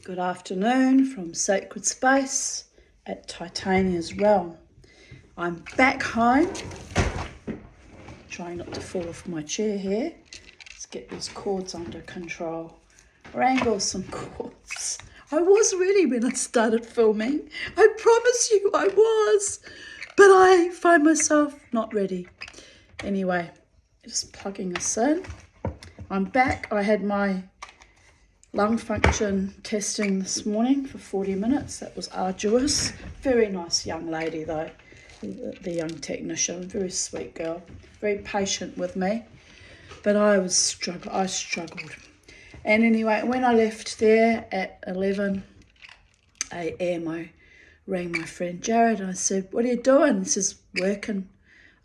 Good afternoon from Sacred Space at Titania's Realm. I'm back home, trying not to fall off my chair here. Let's get these cords under control. Wrangle some cords. I was ready when I started filming. I promise you I was, but I find myself not ready. Anyway, just plugging this in. I'm back. I had my lung function testing this morning for 40 minutes. That was arduous. Very nice young lady though, the young technician, very sweet girl, very patient with me. But I struggled. And anyway, when I left there at 11 a.m, I rang my friend Jared and I said, "What are you doing?" He says, "Working."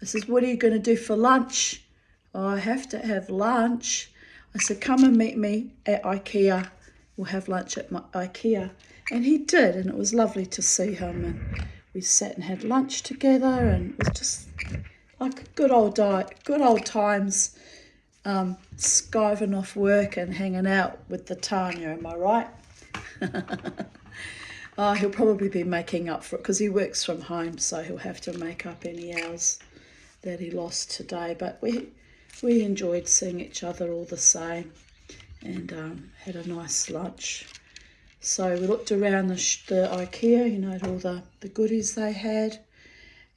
I says, "What are you going to do for lunch?" "Oh, I have to have lunch." I said, "Come and meet me at IKEA. We'll have lunch at my IKEA." And he did, and it was lovely to see him. And we sat and had lunch together, and it was just like good old times, skiving off work and hanging out with the Tanya. Am I right? He'll probably be making up for it because he works from home, so he'll have to make up any hours that he lost today. But we enjoyed seeing each other all the same, and had a nice lunch. So we looked around the IKEA, at all the goodies they had,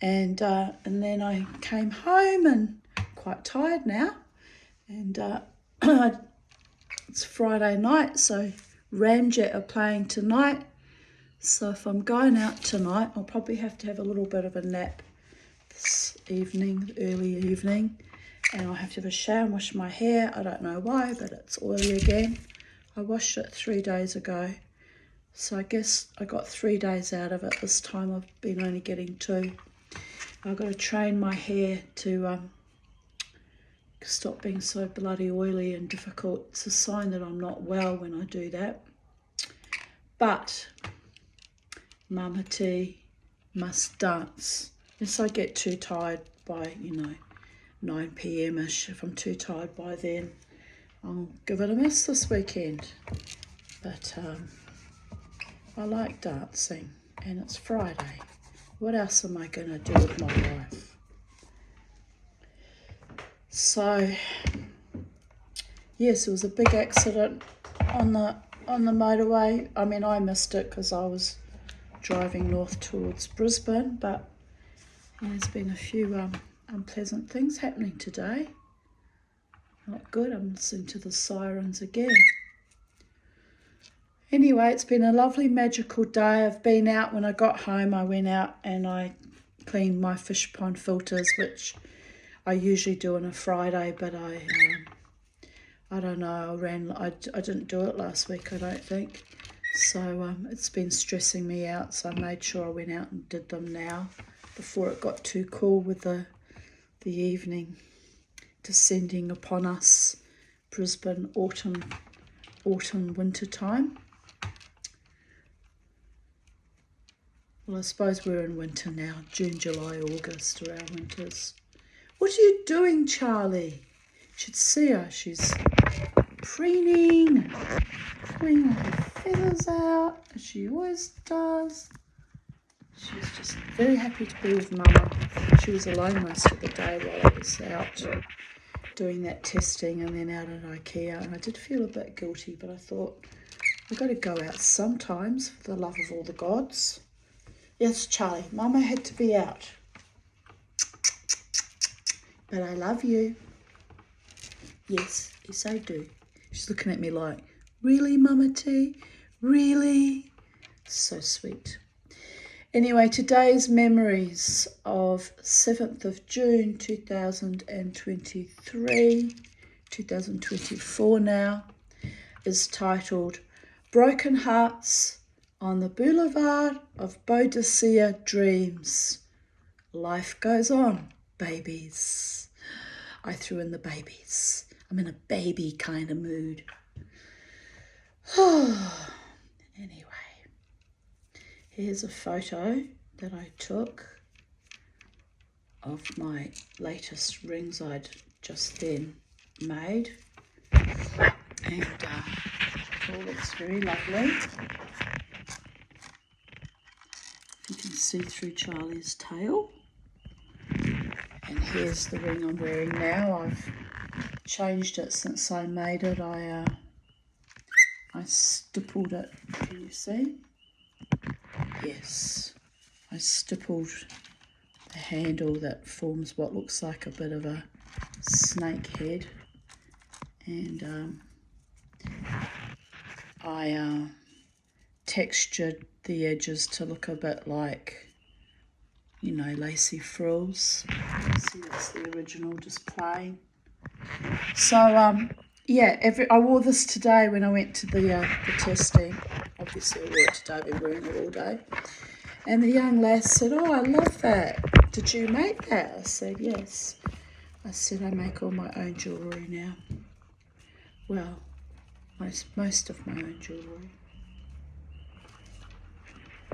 and then I came home and quite tired now, and it's Friday night, so Ramjet are playing tonight. So if I'm going out tonight, I'll probably have to have a little bit of a nap this evening, early evening. And I'll have to have a shower and wash my hair. I don't know why, but it's oily again. I washed it 3 days ago. So I guess I got 3 days out of it. This time I've been only getting 2. I've got to train my hair to stop being so bloody oily and difficult. It's a sign that I'm not well when I do that. But Mama T must dance. Unless I get too tired by, 9 p.m-ish. If I'm too tired by then, I'll give it a miss this weekend. But I like dancing, and it's Friday. What else am I going to do with my life? So, yes, it was a big accident on the motorway. I mean, I missed it because I was driving north towards Brisbane, but there's been a few unpleasant things happening today. Not good. I'm listening to the sirens again. Anyway, it's been a lovely magical day. I've been out. When I got home, I went out and I cleaned my fish pond filters, which I usually do on a Friday, but I don't know, I didn't do it last week, I don't think. So it's been stressing me out, so I made sure I went out and did them now before it got too cool with the evening descending upon us. Brisbane autumn winter time. Well, I suppose we're in winter now. June, July, August are our winters. What are you doing, Charlie? You should see her. She's preening, pulling all her feathers out, as she always does. She's just very happy to be with Mama. She was alone most of the day while I was out doing that testing and then out at IKEA. And I did feel a bit guilty, but I thought, I've got to go out sometimes for the love of all the gods. Yes, Charlie, Mama had to be out. But I love you. Yes, I do. She's looking at me like, really, Mama T? Really? So sweet. Anyway, today's memories of 7th of June 2023, 2024 now, is titled Broken Hearts on the Boulevard of Boadicea Dreams. Life goes on, babies. I threw in the babies. I'm in a baby kind of mood. Anyway. Here's a photo that I took of my latest rings I'd just then made. And all looks very lovely. You can see through Charlie's tail. And here's the ring I'm wearing now. I've changed it since I made it. I stippled it. Can you see? Yes. I stippled the handle that forms what looks like a bit of a snake head. And I textured the edges to look a bit like, you know, lacy frills. See, that's the original, just plain. So yeah, I wore this today when I went to the testing. Obviously I wore it today, I've been wearing it all day. And the young lass said, "Oh, I love that. Did you make that?" I said, "Yes." I said, "I make all my own jewellery now." Well, most of my own jewellery.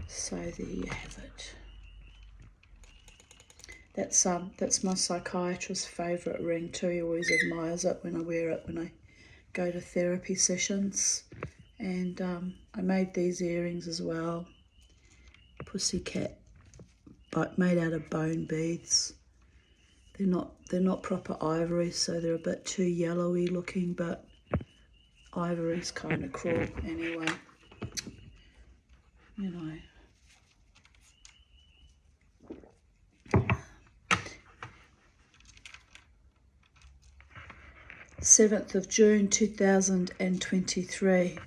So there you have it. That's my psychiatrist's favourite ring too. He always admires it when I wear it when I go to therapy sessions. And I made these earrings as well. Pussycat, but made out of bone beads. They're not proper ivory, so they're a bit too yellowy looking, but ivory's kind of cool anyway. You know. 7th of June 2023.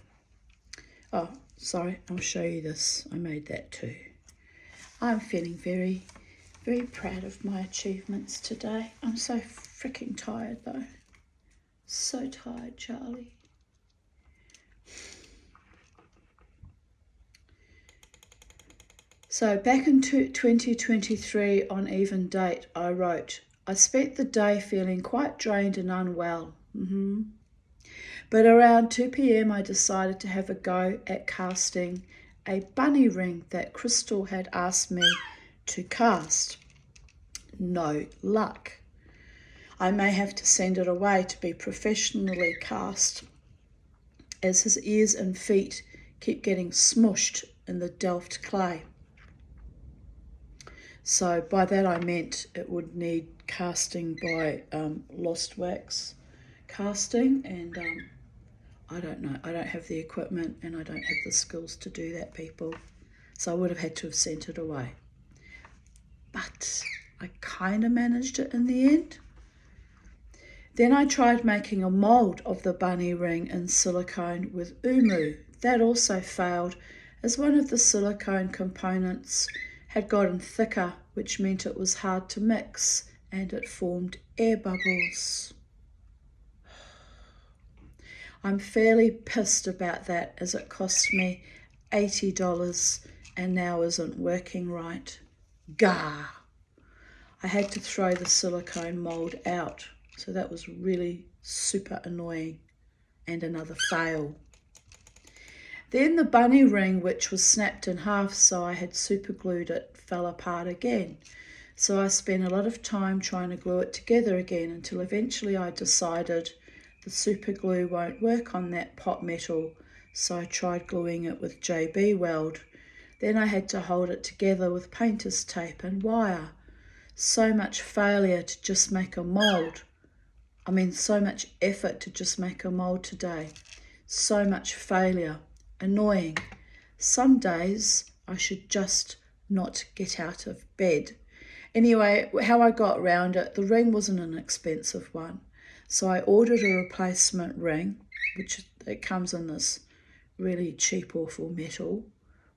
Oh, sorry, I'll show you this. I made that too. I'm feeling very, very proud of my achievements today. I'm so freaking tired though. So tired, Charlie. So back in 2023 on even date, I wrote, "I spent the day feeling quite drained and unwell. But around 2 p.m. I decided to have a go at casting a bunny ring that Crystal had asked me to cast. No luck. I may have to send it away to be professionally cast, as his ears and feet keep getting smushed in the Delft clay." So by that I meant it would need casting by Lost Wax casting, and I don't know. I don't have the equipment and I don't have the skills to do that, people. So I would have had to have sent it away. But I kind of managed it in the end. Then I tried making a mould of the bunny ring in silicone with Umu. That also failed, as one of the silicone components had gotten thicker, which meant it was hard to mix and it formed air bubbles. I'm fairly pissed about that, as it cost me $80 and now isn't working right. Gah! I had to throw the silicone mould out, so that was really super annoying and another fail. Then the bunny ring, which was snapped in half, so I had super glued it, fell apart again. So I spent a lot of time trying to glue it together again until eventually I decided the super glue won't work on that pot metal, so I tried gluing it with JB Weld. Then I had to hold it together with painter's tape and wire. So much failure to just make a mould. So much effort to just make a mould today. So much failure. Annoying. Some days I should just not get out of bed. Anyway, how I got around it, the ring wasn't an expensive one. So I ordered a replacement ring, which it comes in this really cheap, awful metal,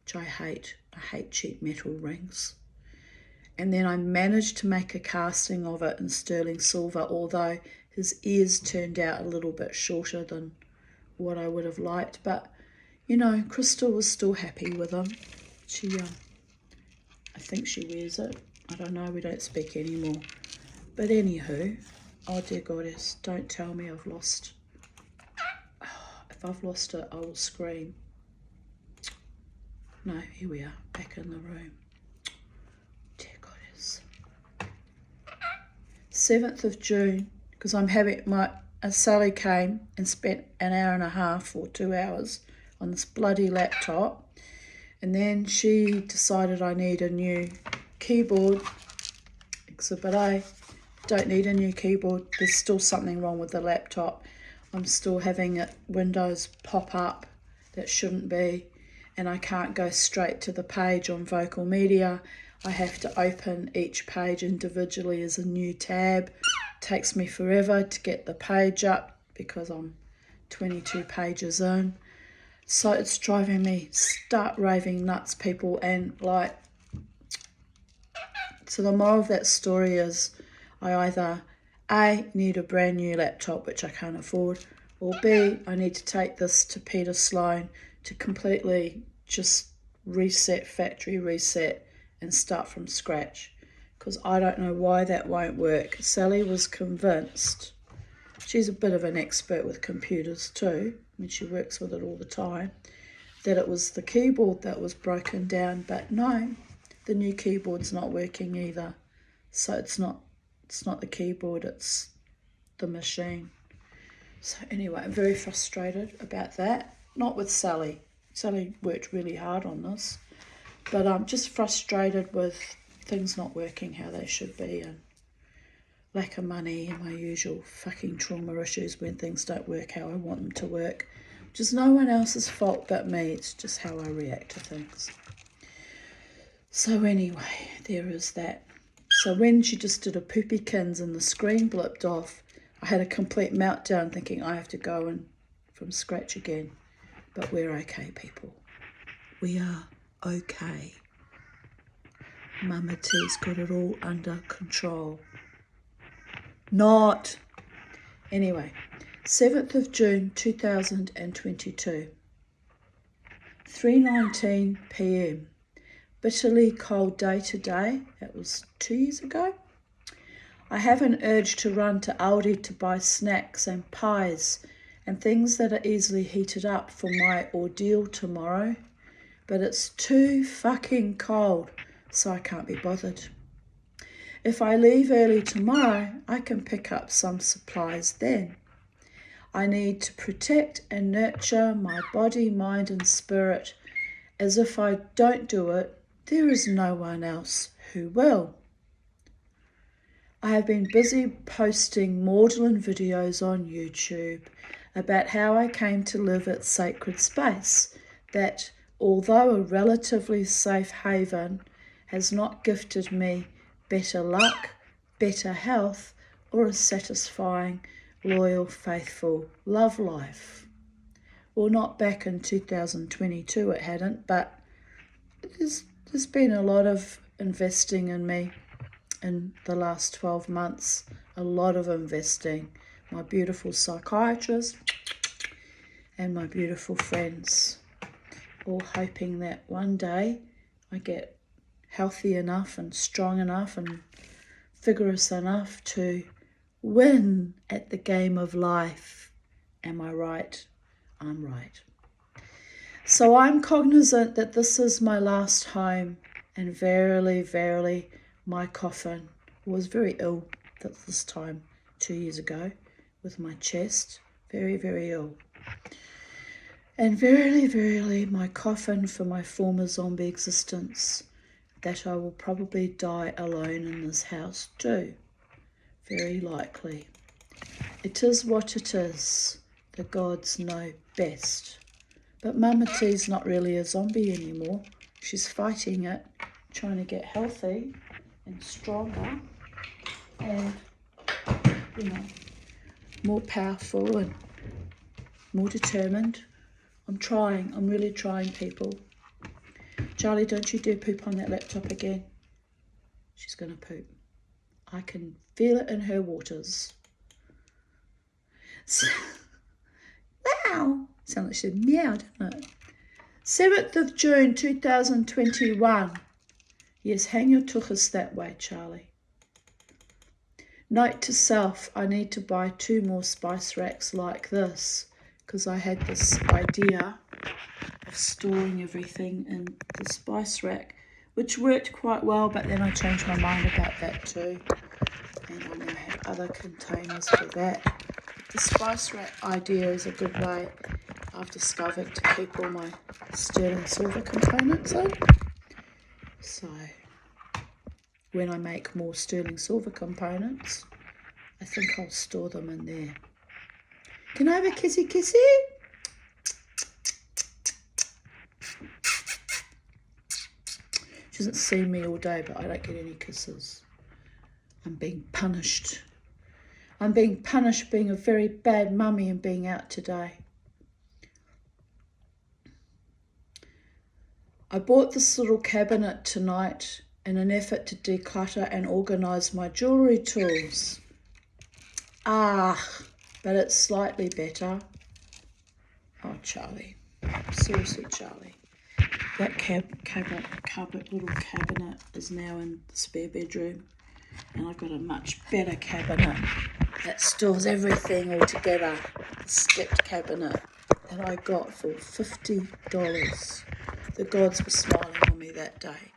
which I hate. I hate cheap metal rings. And then I managed to make a casting of it in sterling silver, although his ears turned out a little bit shorter than what I would have liked. But, you know, Crystal was still happy with him. I think she wears it. I don't know, we don't speak anymore. But anywho, oh dear goddess, don't tell me I've lost. If I've lost it, I will scream. No, here we are, back in the room. Dear goddess. 7th of June, because I'm having Sally came and spent an hour and a half or 2 hours on this bloody laptop, and then she decided I need a new keyboard. Exhibit A, don't need a new keyboard. There's still something wrong with the laptop. I'm still having Windows pop up that shouldn't be, and I can't go straight to the page on Vocal Media. I have to open each page individually as a new tab. It takes me forever to get the page up because I'm 22 pages in. So it's driving me start raving nuts, people. And like, so the moral of that story is I either A, need a brand new laptop, which I can't afford, or B, I need to take this to Peter Sloan to completely just reset, factory reset, and start from scratch, because I don't know why that won't work. Sally was convinced, she's a bit of an expert with computers too, I mean she works with it all the time, that it was the keyboard that was broken down, but no, the new keyboard's not working either. So it's not the keyboard, it's the machine. So anyway, I'm very frustrated about that. Not with Sally. Sally worked really hard on this. But I'm just frustrated with things not working how they should be, and lack of money and my usual fucking trauma issues when things don't work how I want them to work. Which is no one else's fault but me. It's just how I react to things. So anyway, there is that. So when she just did a poopykins and the screen blipped off, I had a complete meltdown thinking I have to go in from scratch again. But we're okay, people. We are okay. Mama T's got it all under control. Not. Anyway, 7th of June 2022, 3:19 p.m. Bitterly cold day today. That was 2 years ago. I have an urge to run to Aldi to buy snacks and pies and things that are easily heated up for my ordeal tomorrow. But it's too fucking cold, so I can't be bothered. If I leave early tomorrow, I can pick up some supplies then. I need to protect and nurture my body, mind and spirit, as if I don't do it, there is no one else who will. I have been busy posting maudlin videos on YouTube about how I came to live at Sacred Space, that although a relatively safe haven, has not gifted me better luck, better health, or a satisfying, loyal, faithful love life. Well, not back in 2022 it hadn't, but there's been a lot of investing in me in the last 12 months, a lot of investing. My beautiful psychiatrist and my beautiful friends, all hoping that one day I get healthy enough and strong enough and vigorous enough to win at the game of life. Am I right? I'm right. So I'm cognizant that this is my last home, and verily, verily, my coffin was very ill at this time 2 years ago with my chest, very, very ill. And verily, verily, my coffin for my former zombie existence, that I will probably die alone in this house too. Very likely. It is what it is. The gods know best. But Mama T's not really a zombie anymore. She's fighting it, trying to get healthy and stronger and, more powerful and more determined. I'm really trying, people. Charlie, don't you dare poop on that laptop again. She's going to poop. I can feel it in her waters. Wow! Sounded like she said meow, didn't it? 7th of June 2021. Yes, hang your tuchus that way, Charlie. Note to self, I need to buy 2 more spice racks like this, because I had this idea of storing everything in the spice rack, which worked quite well, but then I changed my mind about that too. And I now have other containers for that. the spice rack idea is a good way, I've discovered, to keep all my sterling silver components in. So when I make more sterling silver components, I think I'll store them in there. Can I have a kissy kissy? She hasn't seen me all day, but I don't get any kisses. I'm being punished. I'm being punished being a very bad mummy and being out today. I bought this little cabinet tonight in an effort to declutter and organise my jewellery tools. But it's slightly better. Oh, Charlie. Seriously, Charlie. That little cabinet is now in the spare bedroom, and I've got a much better cabinet that stores everything all together. A stepped cabinet that I got for $50. The gods were smiling on me that day.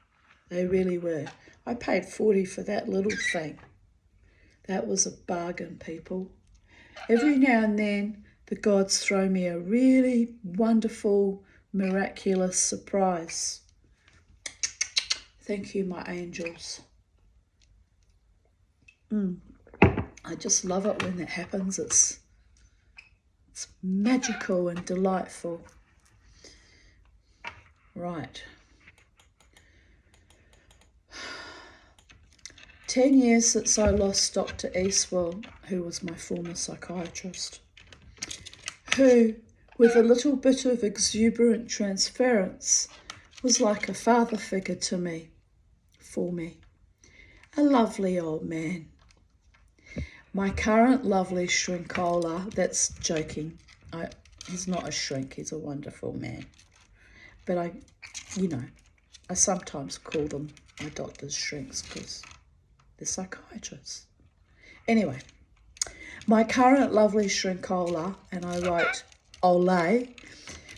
They really were. I paid $40 for that little thing. That was a bargain, people. Every now and then, the gods throw me a really wonderful, miraculous surprise. Thank you, my angels. I just love it when that happens. It's magical and delightful. Right. 10 years since I lost Dr. Eastwell, who was my former psychiatrist, who, with a little bit of exuberant transference, was like a father figure to me, for me. A lovely old man. My current lovely shrinkola, that's joking. He's not a shrink, he's a wonderful man. But I sometimes call them my doctor's shrinks because they're psychiatrists. Anyway, my current lovely shrinkola, and I write Ole,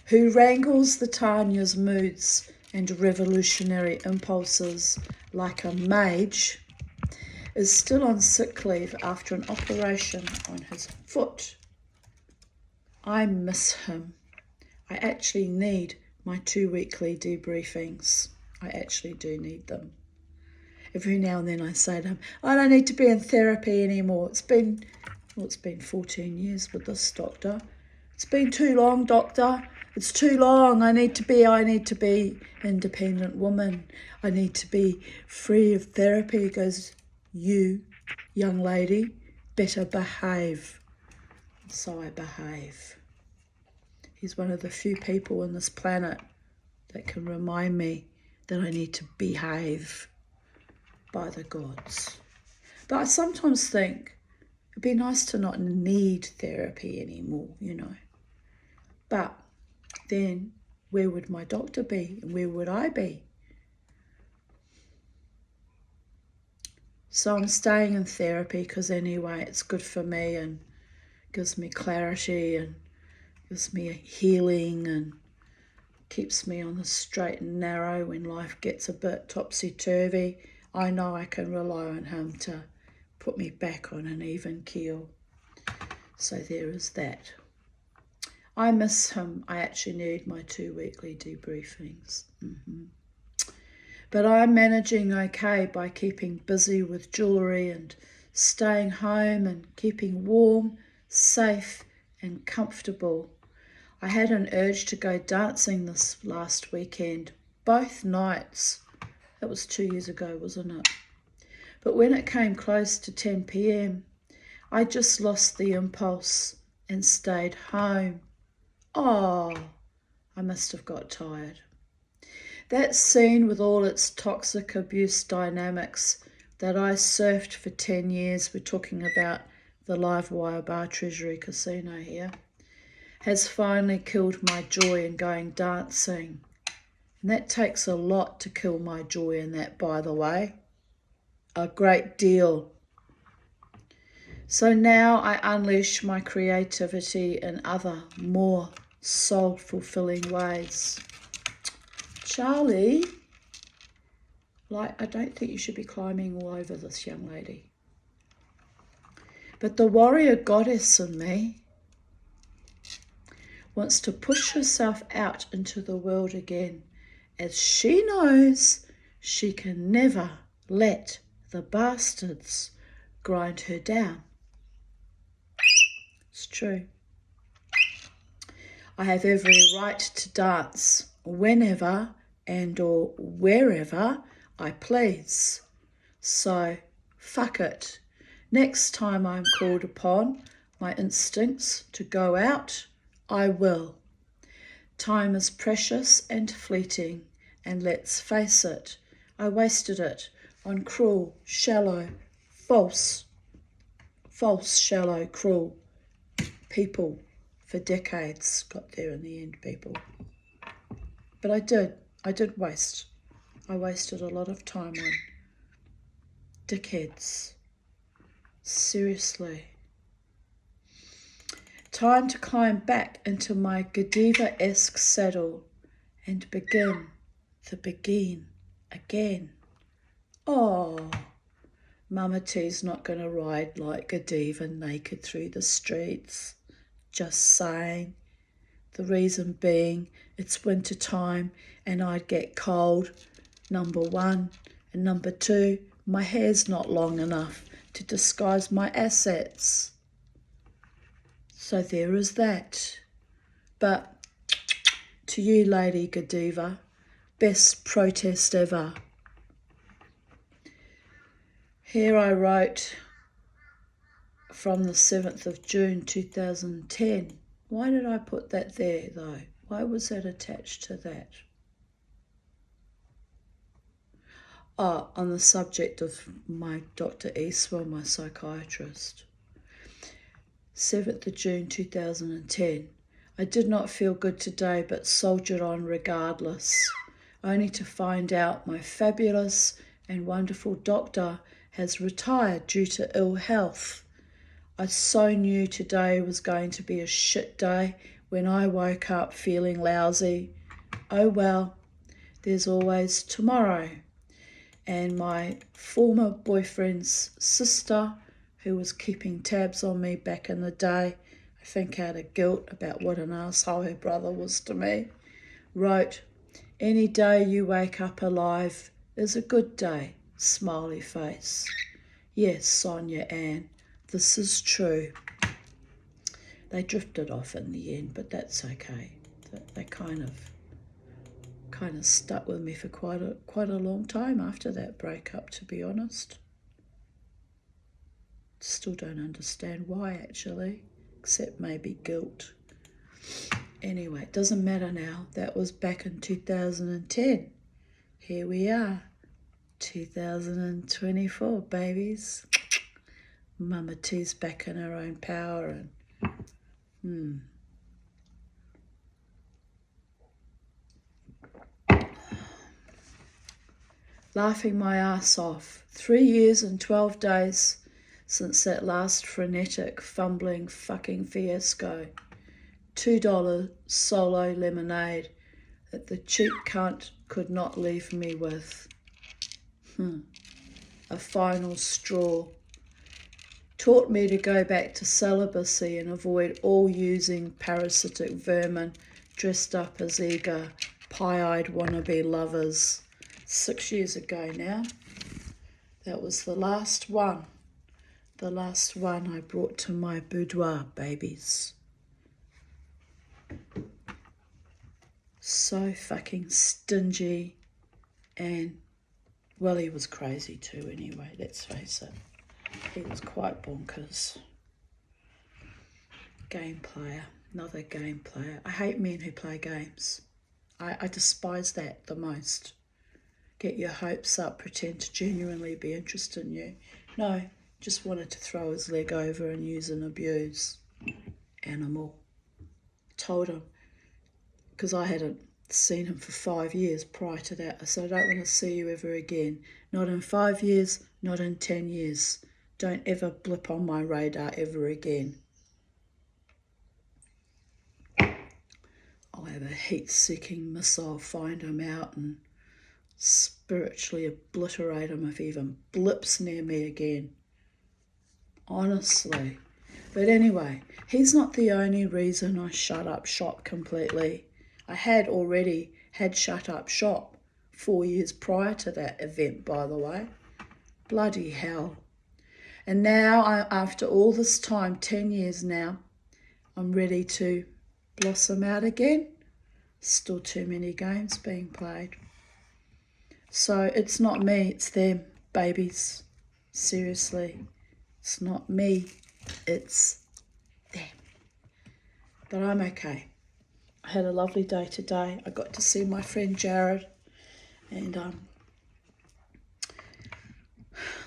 who wrangles the Tanya's moods and revolutionary impulses like a mage, is still on sick leave after an operation on his foot. I miss him. I actually need my 2 weekly debriefings. I actually do need them. Every now and then I say to him, I don't need to be in therapy anymore. It's been 14 years with this doctor. It's been too long, doctor. It's too long. I need to be independent woman. I need to be free of therapy. He goes, you, young lady, better behave. So I behave. He's one of the few people on this planet that can remind me that I need to behave by the gods. But I sometimes think it'd be nice to not need therapy anymore, But then where would my doctor be and where would I be? So I'm staying in therapy because anyway, it's good for me and gives me clarity and gives me a healing and keeps me on the straight and narrow when life gets a bit topsy-turvy. I know I can rely on him to put me back on an even keel. So there is that. I miss him. I actually need my 2 weekly debriefings. But I'm managing okay by keeping busy with jewellery and staying home and keeping warm, safe and comfortable. I had an urge to go dancing this last weekend, both nights. That was 2 years ago, wasn't it? But when it came close to 10 p.m, I just lost the impulse and stayed home. Oh, I must have got tired. That scene with all its toxic abuse dynamics that I surfed for 10 years, we're talking about the Livewire Bar Treasury Casino here, has finally killed my joy in going dancing. And that takes a lot to kill my joy in that, by the way. A great deal. So now I unleash my creativity in other, more soul-fulfilling ways. Charlie, I don't think you should be climbing all over this young lady. But the warrior goddess in me wants to push herself out into the world again, as she knows she can never let the bastards grind her down. It's true. I have every right to dance whenever and or wherever I please. So, fuck it. Next time I'm called upon my instincts to go out, I will. Time is precious and fleeting, and let's face it, I wasted it on cruel, shallow, false, shallow, cruel people for decades. Got there in the end, people. But I did waste. I wasted a lot of time on dickheads. Seriously. Time to climb back into my Godiva-esque saddle and begin again. Oh, Mama T's not going to ride like Godiva naked through the streets. Just saying. The reason being, it's winter time and I'd get cold, number one. And number two, my hair's not long enough to disguise my assets. So there is that. But to you, Lady Godiva, best protest ever. Here I wrote from the 7th of June 2010. Why did I put that there though? Why was that attached to that? Oh, on the subject of my Dr. Eastwell, my psychiatrist. 7th of June 2010. I did not feel good today, but soldiered on regardless, only to find out my fabulous and wonderful doctor has retired due to ill health. I so knew today was going to be a shit day when I woke up feeling lousy. Oh well, there's always tomorrow. And my former boyfriend's sister, who was keeping tabs on me back in the day, I think out of guilt about what an asshole her brother was to me, wrote, "Any day you wake up alive is a good day, smiley face." Yes, Sonia Ann, this is true. They drifted off in the end, but that's okay. They kind of stuck with me for quite a long time after that breakup, to be honest. Still don't understand why, actually, except maybe guilt. Anyway, it doesn't matter now. That was back in 2010. Here we are, 2024, babies. Mama T's back in her own power and laughing my ass off. 3 years and 12 days since that last frenetic, fumbling fucking fiasco. $2 solo lemonade that the cheap cunt could not leave me with. A final straw. Taught me to go back to celibacy and avoid all using parasitic vermin dressed up as eager, pie-eyed wannabe lovers. 6 years ago now. That was the last one. The last one I brought to my boudoir, babies. So fucking stingy, and, well, he was crazy too anyway, let's face it. He was quite bonkers. Game player, another game player. I hate men who play games. I despise that the most. Get your hopes up, pretend to genuinely be interested in you. No, just wanted to throw his leg over and use and abuse. Animal. Told him, because I hadn't seen him for 5 years prior to that. I said, I don't want to see you ever again. Not in 5 years, not in 10 years. Don't ever blip on my radar ever again. I'll have a heat-seeking missile find him out and spiritually obliterate him if he even blips near me again. honestly. But anyway, he's not the only reason I shut up shop completely. I had already had shut up shop 4 years prior to that event, by the way. Bloody hell. And now, after all this time, 10 years now, I'm ready to blossom out again. Still too many games being played. So it's not me, it's them, babies. Seriously. It's not me, it's them. But I'm okay. I had a lovely day today. I got to see my friend Jared and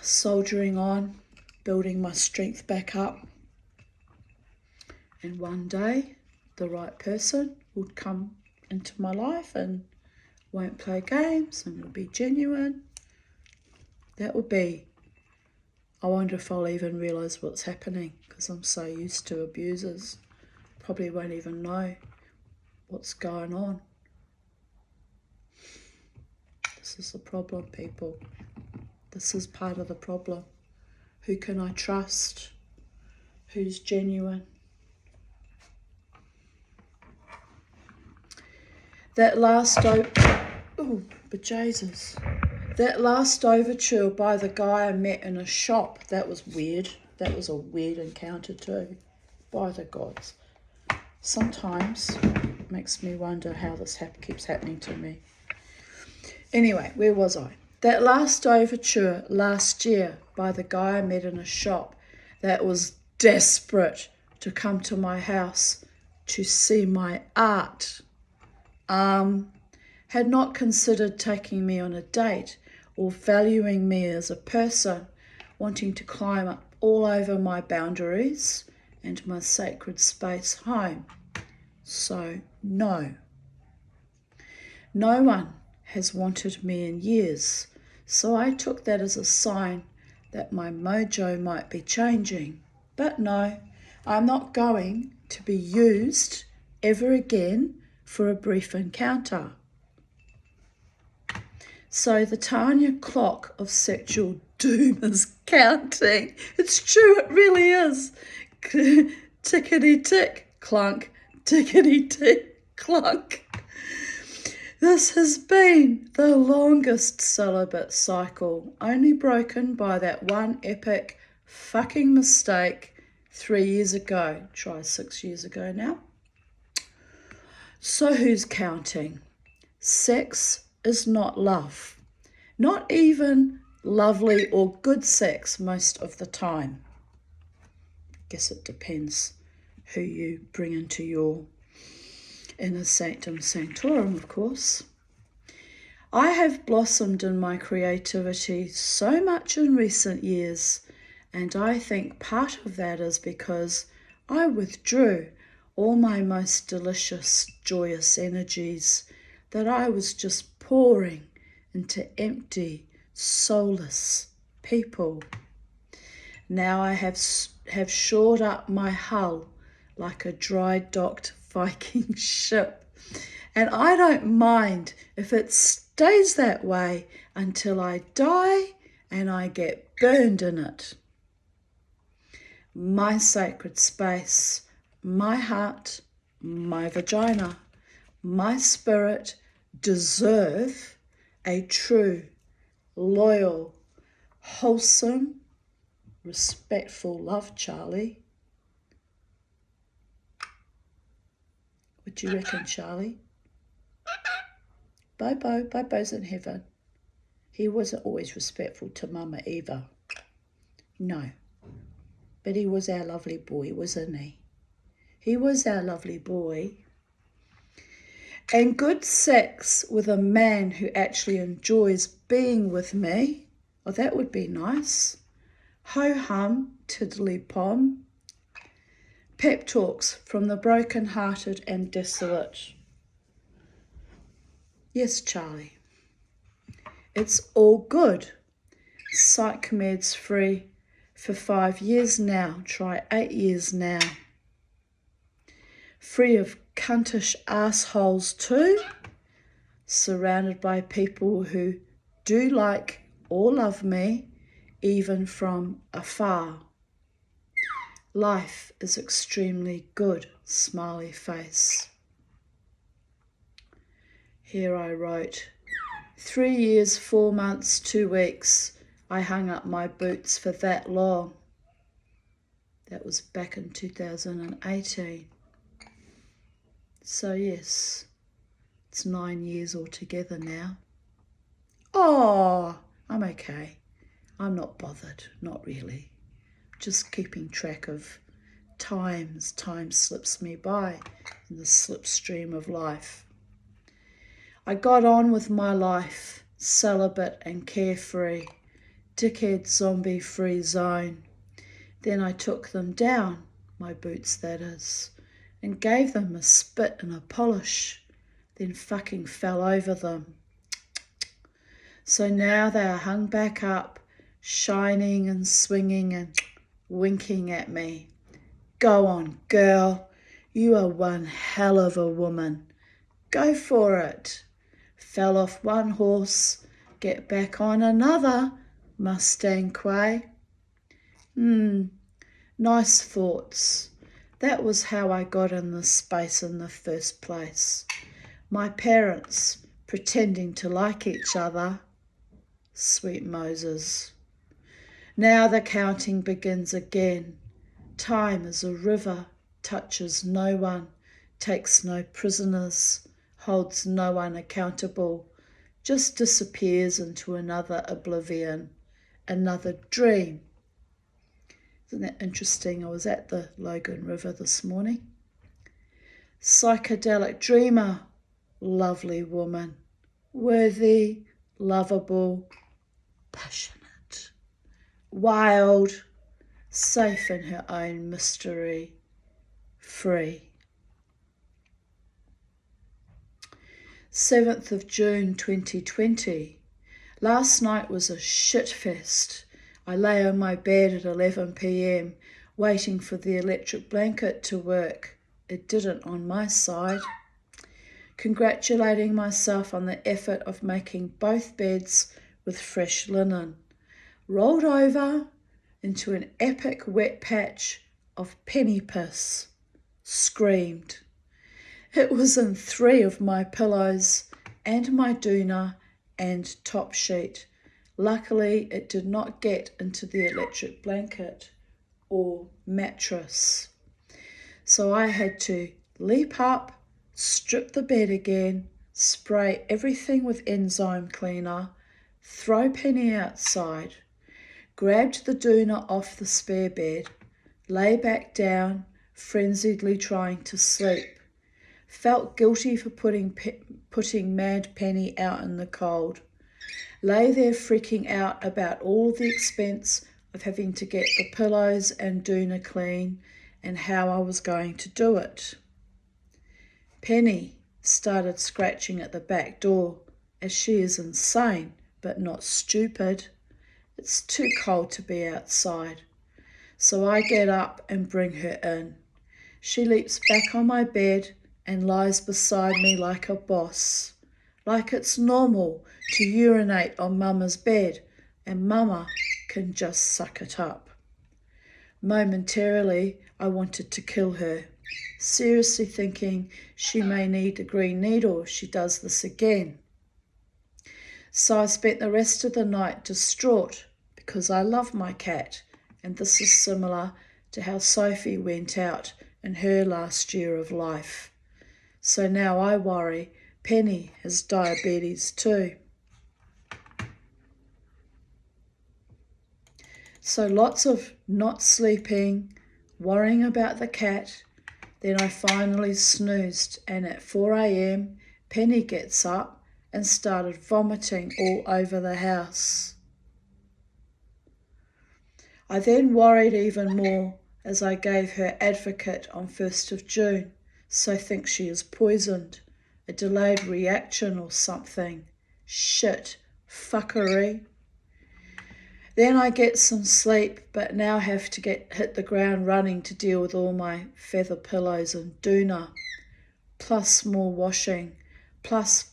soldiering on, building my strength back up. And one day, the right person would come into my life and won't play games and will be genuine. That would be, I wonder if I'll even realise what's happening because I'm so used to abusers. Probably won't even know what's going on. This is the problem, people. This is part of the problem. Who can I trust? Who's genuine? That last bejesus. That last overture by the guy I met in a shop, that was weird. That was a weird encounter too. By the gods. Sometimes it makes me wonder how this keeps happening to me. Anyway, where was I? That last overture last year by the guy I met in a shop that was desperate to come to my house to see my art. Had not considered taking me on a date or valuing me as a person, wanting to climb up all over my boundaries and my sacred space home. So, no. No one has wanted me in years, so I took that as a sign that my mojo might be changing. But no, I'm not going to be used ever again for a brief encounter. So the Tanya clock of sexual doom is counting. It's true, it really is. Tickety tick, clunk, tickety tick, clunk. This has been the longest celibate cycle, only broken by that one epic fucking mistake 3 years ago. Try 6 years ago now. So who's counting? Sex is not love. Not even lovely or good sex most of the time. Guess it depends who you bring into your inner sanctum sanctorum, of course. I have blossomed in my creativity so much in recent years, and I think part of that is because I withdrew all my most delicious, joyous energies that I was just pouring into empty, soulless people. Now I have shored up my hull like a dry-docked Viking ship, and I don't mind if it stays that way until I die and I get burned in it. My sacred space, my heart, my vagina, my spirit deserve a true, loyal, wholesome, respectful love, Charlie. What do you reckon, Charlie? Bobo. Bobo's in heaven. He wasn't always respectful to Mama Eva. No. But he was our lovely boy, wasn't he? He was our lovely boy. And good sex with a man who actually enjoys being with me, oh, that would be nice. Ho-hum, tiddly-pom. Pep talks from the broken-hearted and desolate. Yes, Charlie. It's all good. Psych meds free for 5 years now. Try 8 years now. Free of cuntish assholes too. Surrounded by people who do like or love me, even from afar. Life is extremely good, smiley face. Here I wrote, 3 years, 4 months, 2 weeks, I hung up my boots for that long. That was back in 2018. So yes, it's 9 years altogether now. Oh, I'm okay. I'm not bothered, not really. Just keeping track of times. Time slips me by in the slipstream of life. I got on with my life, celibate and carefree, dickhead zombie-free zone. Then I took them down, my boots that is, and gave them a spit and a polish, then fucking fell over them. So now they are hung back up, shining and swinging and winking at me. Go on, girl, you are one hell of a woman. Go for it. Fell off one horse, get back on another, Mustang Quay. Nice thoughts. That was how I got in this space in the first place. My parents pretending to like each other. Sweet Moses. Now the counting begins again. Time is a river, touches no one, takes no prisoners, holds no one accountable, just disappears into another oblivion, another dream. Isn't that interesting? I was at the Logan River this morning. Psychedelic dreamer, lovely woman, worthy, lovable, passionate, wild, safe in her own mystery, free. 7th of June 2020. Last night was a shitfest. I lay on my bed at 11 p.m. waiting for the electric blanket to work. It didn't on my side. Congratulating myself on the effort of making both beds with fresh linen. Rolled over into an epic wet patch of penny piss. Screamed. It was in 3 of my pillows and my doona and top sheet. Luckily, it did not get into the electric blanket or mattress. So I had to leap up, strip the bed again, spray everything with enzyme cleaner, throw Penny outside, grabbed the doona off the spare bed, lay back down, frenziedly trying to sleep. Felt guilty for putting Mad Penny out in the cold. Lay there freaking out about all the expense of having to get the pillows and doona clean and how I was going to do it. Penny started scratching at the back door, as she is insane but not stupid. It's too cold to be outside. So I get up and bring her in. She leaps back on my bed and lies beside me like a boss. Like it's normal to urinate on Mama's bed and Mama can just suck it up. Momentarily, I wanted to kill her, seriously thinking she may need a green needle if she does this again. So I spent the rest of the night distraught because I love my cat, and this is similar to how Sophie went out in her last year of life. So now I worry Penny has diabetes too. So lots of not sleeping, worrying about the cat. Then I finally snoozed, and at 4 a.m. Penny gets up and started vomiting all over the house. I then worried even more as I gave her Advocate on 1st of June, so think she is poisoned, a delayed reaction or something. Shit, fuckery. Then I get some sleep, but now have to hit the ground running to deal with all my feather pillows and doona, plus more washing, plus,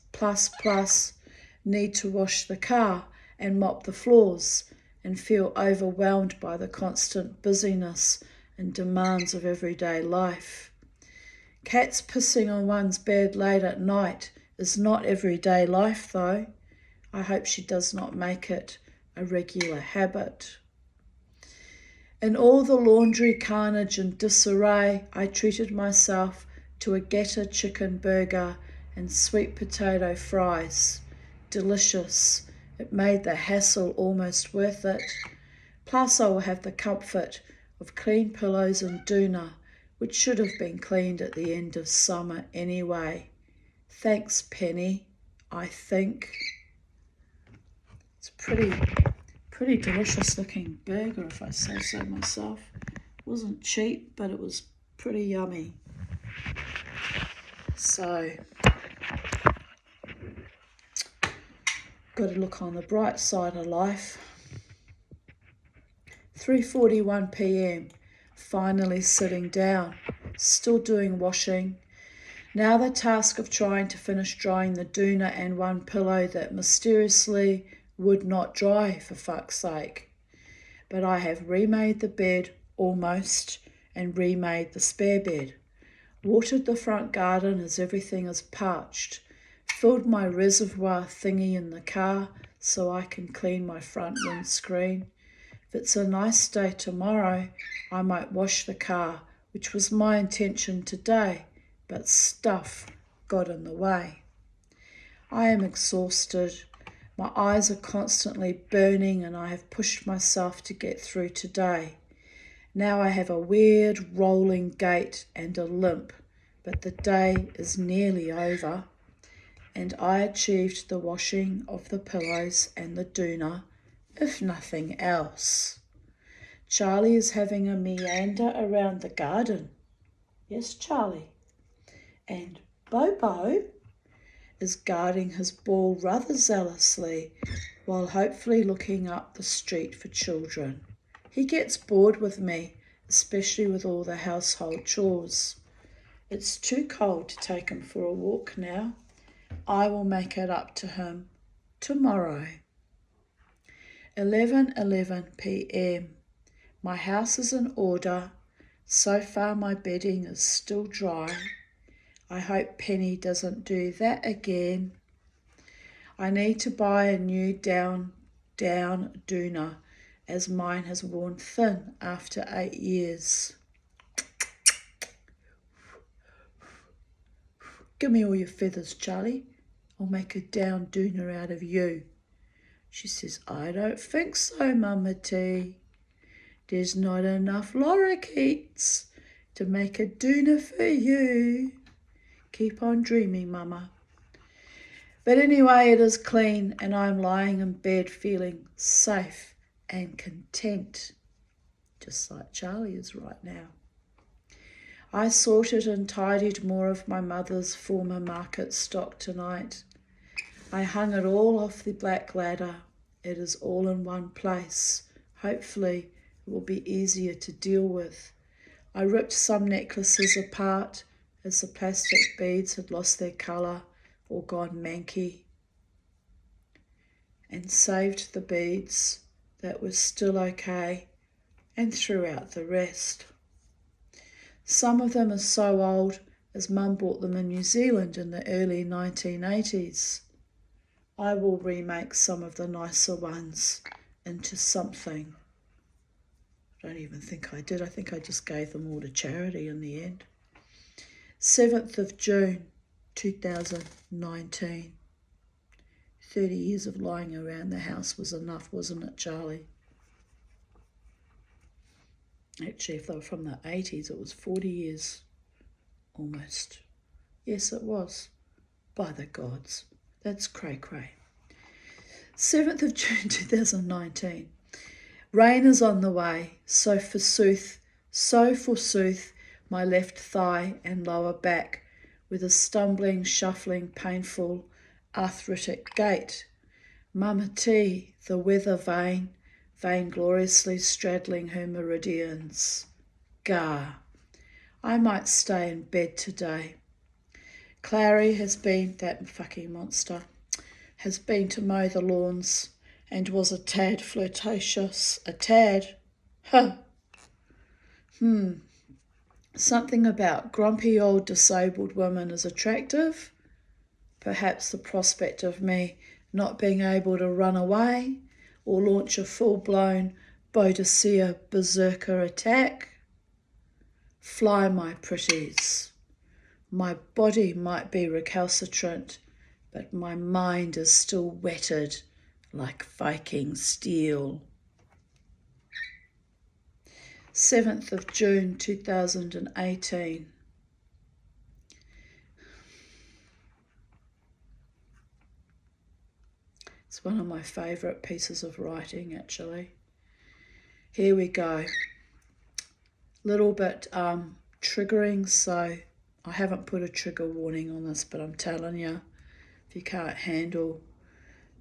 need to wash the car and mop the floors and feel overwhelmed by the constant busyness and demands of everyday life. Cats pissing on one's bed late at night is not everyday life, though. I hope she does not make it a regular habit. In all the laundry carnage and disarray, I treated myself to a Gator chicken burger and sweet potato fries. Delicious. It made the hassle almost worth it. Plus I will have the comfort of clean pillows and doona, which should have been cleaned at the end of summer anyway. Thanks, Penny, I think. It's pretty delicious looking burger, if I say so myself. It wasn't cheap, but it was pretty yummy. So, got to look on the bright side of life. 3:41 p.m, finally sitting down, still doing washing. Now the task of trying to finish drying the doona and one pillow that mysteriously would not dry, for fuck's sake. But I have remade the bed, almost, and remade the spare bed. Watered the front garden as everything is parched. Filled my reservoir thingy in the car so I can clean my front windscreen. If it's a nice day tomorrow, I might wash the car, which was my intention today, but stuff got in the way. I am exhausted. My eyes are constantly burning and I have pushed myself to get through today. Now I have a weird rolling gait and a limp, but the day is nearly over and I achieved the washing of the pillows and the doona, if nothing else. Charlie is having a meander around the garden. Yes, Charlie. And Bobo is guarding his ball rather zealously while hopefully looking up the street for children. He gets bored with me, especially with all the household chores. It's too cold to take him for a walk now. I will make it up to him tomorrow. 11:11 p.m. My house is in order. So far my bedding is still dry. I hope Penny doesn't do that again. I need to buy a new down doona, as mine has worn thin after 8 years. Give me all your feathers, Charlie. I'll make a down doona out of you. She says, I don't think so, Mama T. There's not enough lorikeets to make a doona for you. Keep on dreaming, Mama. But anyway, it is clean and I'm lying in bed feeling safe and content, just like Charlie is right now. I sorted and tidied more of my mother's former market stock tonight. I hung it all off the black ladder. It is all in one place. Hopefully it will be easier to deal with. I ripped some necklaces apart as the plastic beads had lost their colour or gone manky, and saved the beads that were still okay and threw out the rest. Some of them are so old as Mum bought them in New Zealand in the early 1980s. I will remake some of the nicer ones into something. I don't even think I did. I think I just gave them all to charity in the end. 7th of June 2019. 30 years of lying around the house was enough, wasn't it, Charlie? Actually, if they were from the 80s, it was 40 years, almost. Yes, it was. By the gods. That's cray-cray. 7th of June 2019. Rain is on the way, so forsooth, my left thigh and lower back, with a stumbling, shuffling, painful, arthritic gait. Mama T, the weather vane, vaingloriously straddling her meridians. Gah, I might stay in bed today. Clary has been, that fucking monster, has been to mow the lawns and was a tad flirtatious. A tad? Huh. Something about grumpy old disabled women is attractive. Perhaps the prospect of me not being able to run away or launch a full-blown Boadicea berserker attack. Fly, my pretties. My body might be recalcitrant, but my mind is still whetted like Viking steel. 7th of June 2018. It's one of my favourite pieces of writing, actually. Here we go. Little bit triggering, so I haven't put a trigger warning on this, but I'm telling you, if you can't handle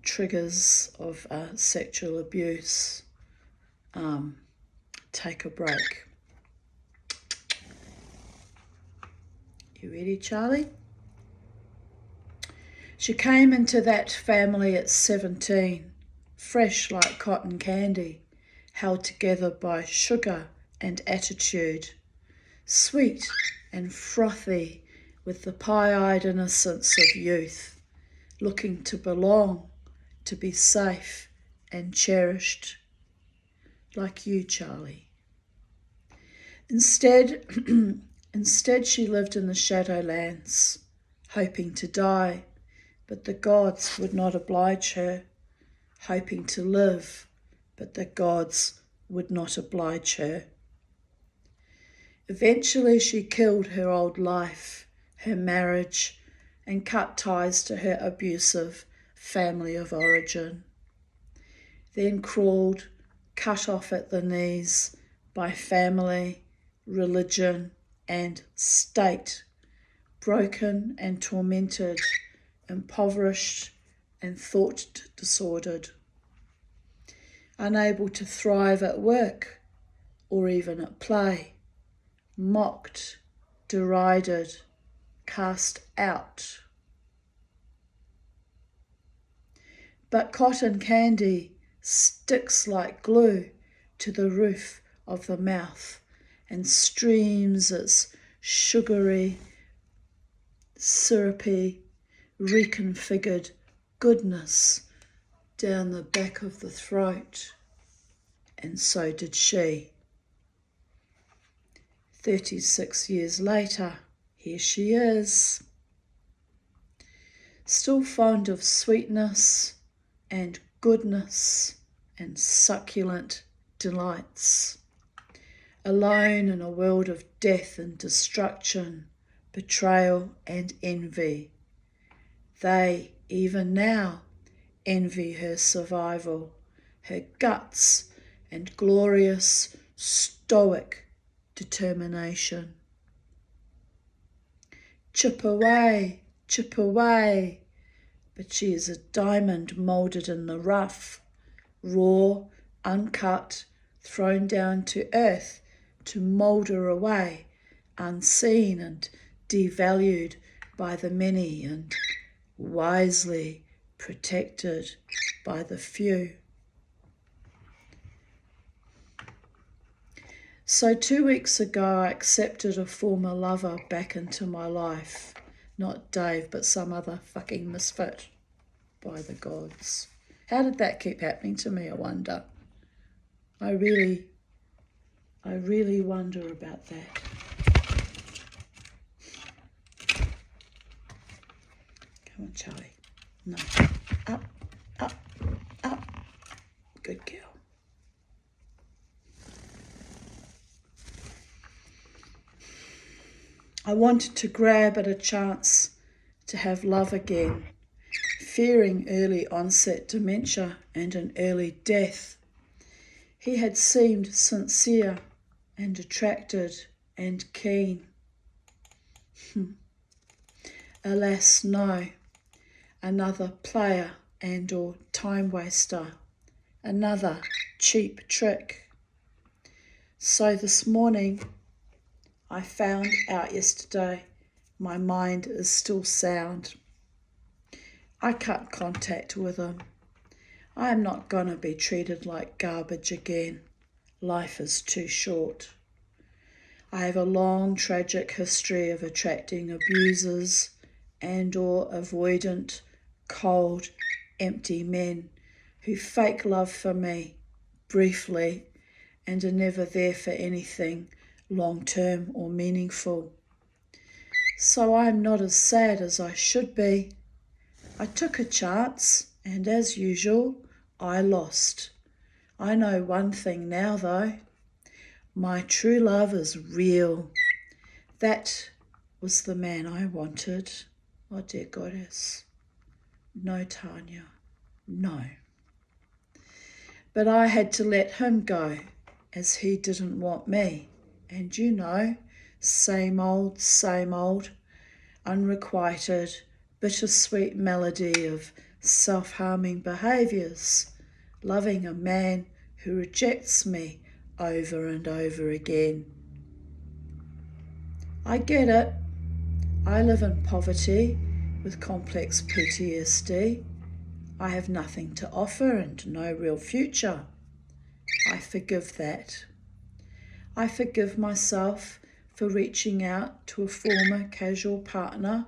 triggers of sexual abuse, take a break. You ready, Charlie? She came into that family at 17, fresh like cotton candy, held together by sugar and attitude, sweet and frothy with the pie-eyed innocence of youth, looking to belong, to be safe and cherished, like you, Charlie. Instead she lived in the Shadowlands, hoping to die, but the gods would not oblige her, hoping to live, but the gods would not oblige her. Eventually she killed her old life, her marriage, and cut ties to her abusive family of origin. Then crawled, cut off at the knees by family, religion, and state, broken and tormented, impoverished and thought disordered, unable to thrive at work or even at play, mocked, derided, cast out. But cotton candy sticks like glue to the roof of the mouth and streams its sugary, syrupy, reconfigured goodness down the back of the throat. And so did she. 36 years later, here she is, still fond of sweetness and goodness and succulent delights, alone in a world of death and destruction, betrayal and envy. They, even now, envy her survival, her guts and glorious, stoic determination. Chip away, but she is a diamond moulded in the rough, raw, uncut, thrown down to earth to moulder away, unseen and devalued by the many and wisely protected by the few. So 2 weeks ago I accepted a former lover back into my life. Not Dave, but some other fucking misfit, by the gods. How did that keep happening to me, I wonder? I really wonder about that. Come on, Charlie. No. Up, up, up. Good girl. I wanted to grab at a chance to have love again, fearing early onset dementia and an early death. He had seemed sincere and attracted and keen. Alas, no. Another player and or time waster. Another cheap trick. So this morning, I found out yesterday my mind is still sound. I cut contact with him. I am not going to be treated like garbage again. Life is too short. I have a long tragic history of attracting abusers and or avoidant, cold, empty men who fake love for me briefly and are never there for anything long-term or meaningful. So I'm not as sad as I should be. I took a chance and as usual, I lost. I know one thing now though. My true love is real. That was the man I wanted. Oh dear goddess. No, Tanya. No. But I had to let him go as he didn't want me. And you know, same old, unrequited, bittersweet melody of self-harming behaviours, loving a man who rejects me over and over again. I get it. I live in poverty with complex PTSD. I have nothing to offer and no real future. I forgive that. I forgive myself for reaching out to a former casual partner.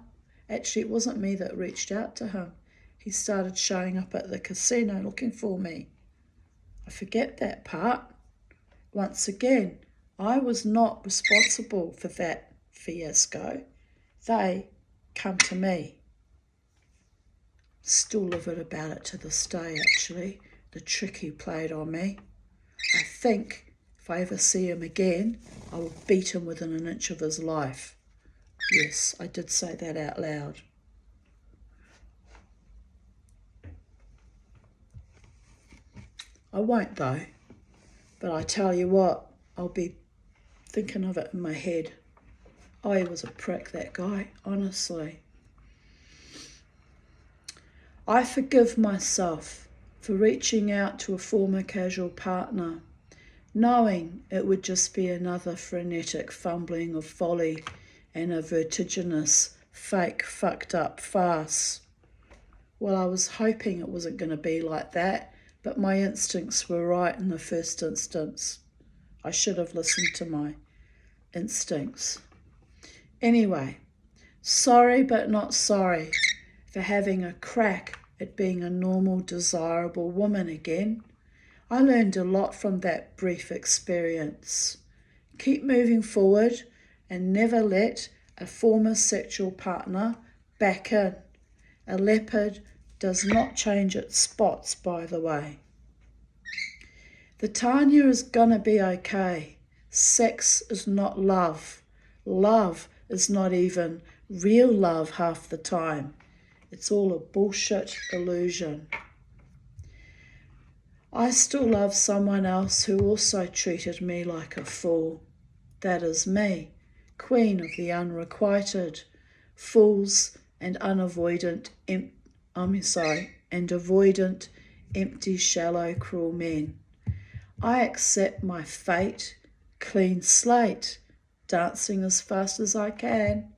Actually, it wasn't me that reached out to him. He started showing up at the casino looking for me. I forget that part. Once again, I was not responsible for that fiasco. They come to me. Still livid about it to this day, actually, the trick he played on me. I think if I ever see him again, I will beat him within an inch of his life. Yes, I did say that out loud. I won't though, but I tell you what, I'll be thinking of it in my head. Oh, he was a prick, that guy, honestly. I forgive myself for reaching out to a former casual partner, knowing it would just be another frenetic fumbling of folly and a vertiginous, fake, fucked up farce. Well, I was hoping it wasn't going to be like that, but my instincts were right in the first instance. I should have listened to my instincts. Anyway, sorry but not sorry for having a crack at being a normal, desirable woman again. I learned a lot from that brief experience. Keep moving forward and never let a former sexual partner back in. A leopard does not change its spots, by the way. The Tanya is gonna be okay. Sex is not love. Love is not even real love half the time. It's all a bullshit illusion. I still love someone else who also treated me like a fool. That is me, queen of the unrequited, fools and avoidant, empty, shallow, cruel men. I accept my fate, clean slate, dancing as fast as I can,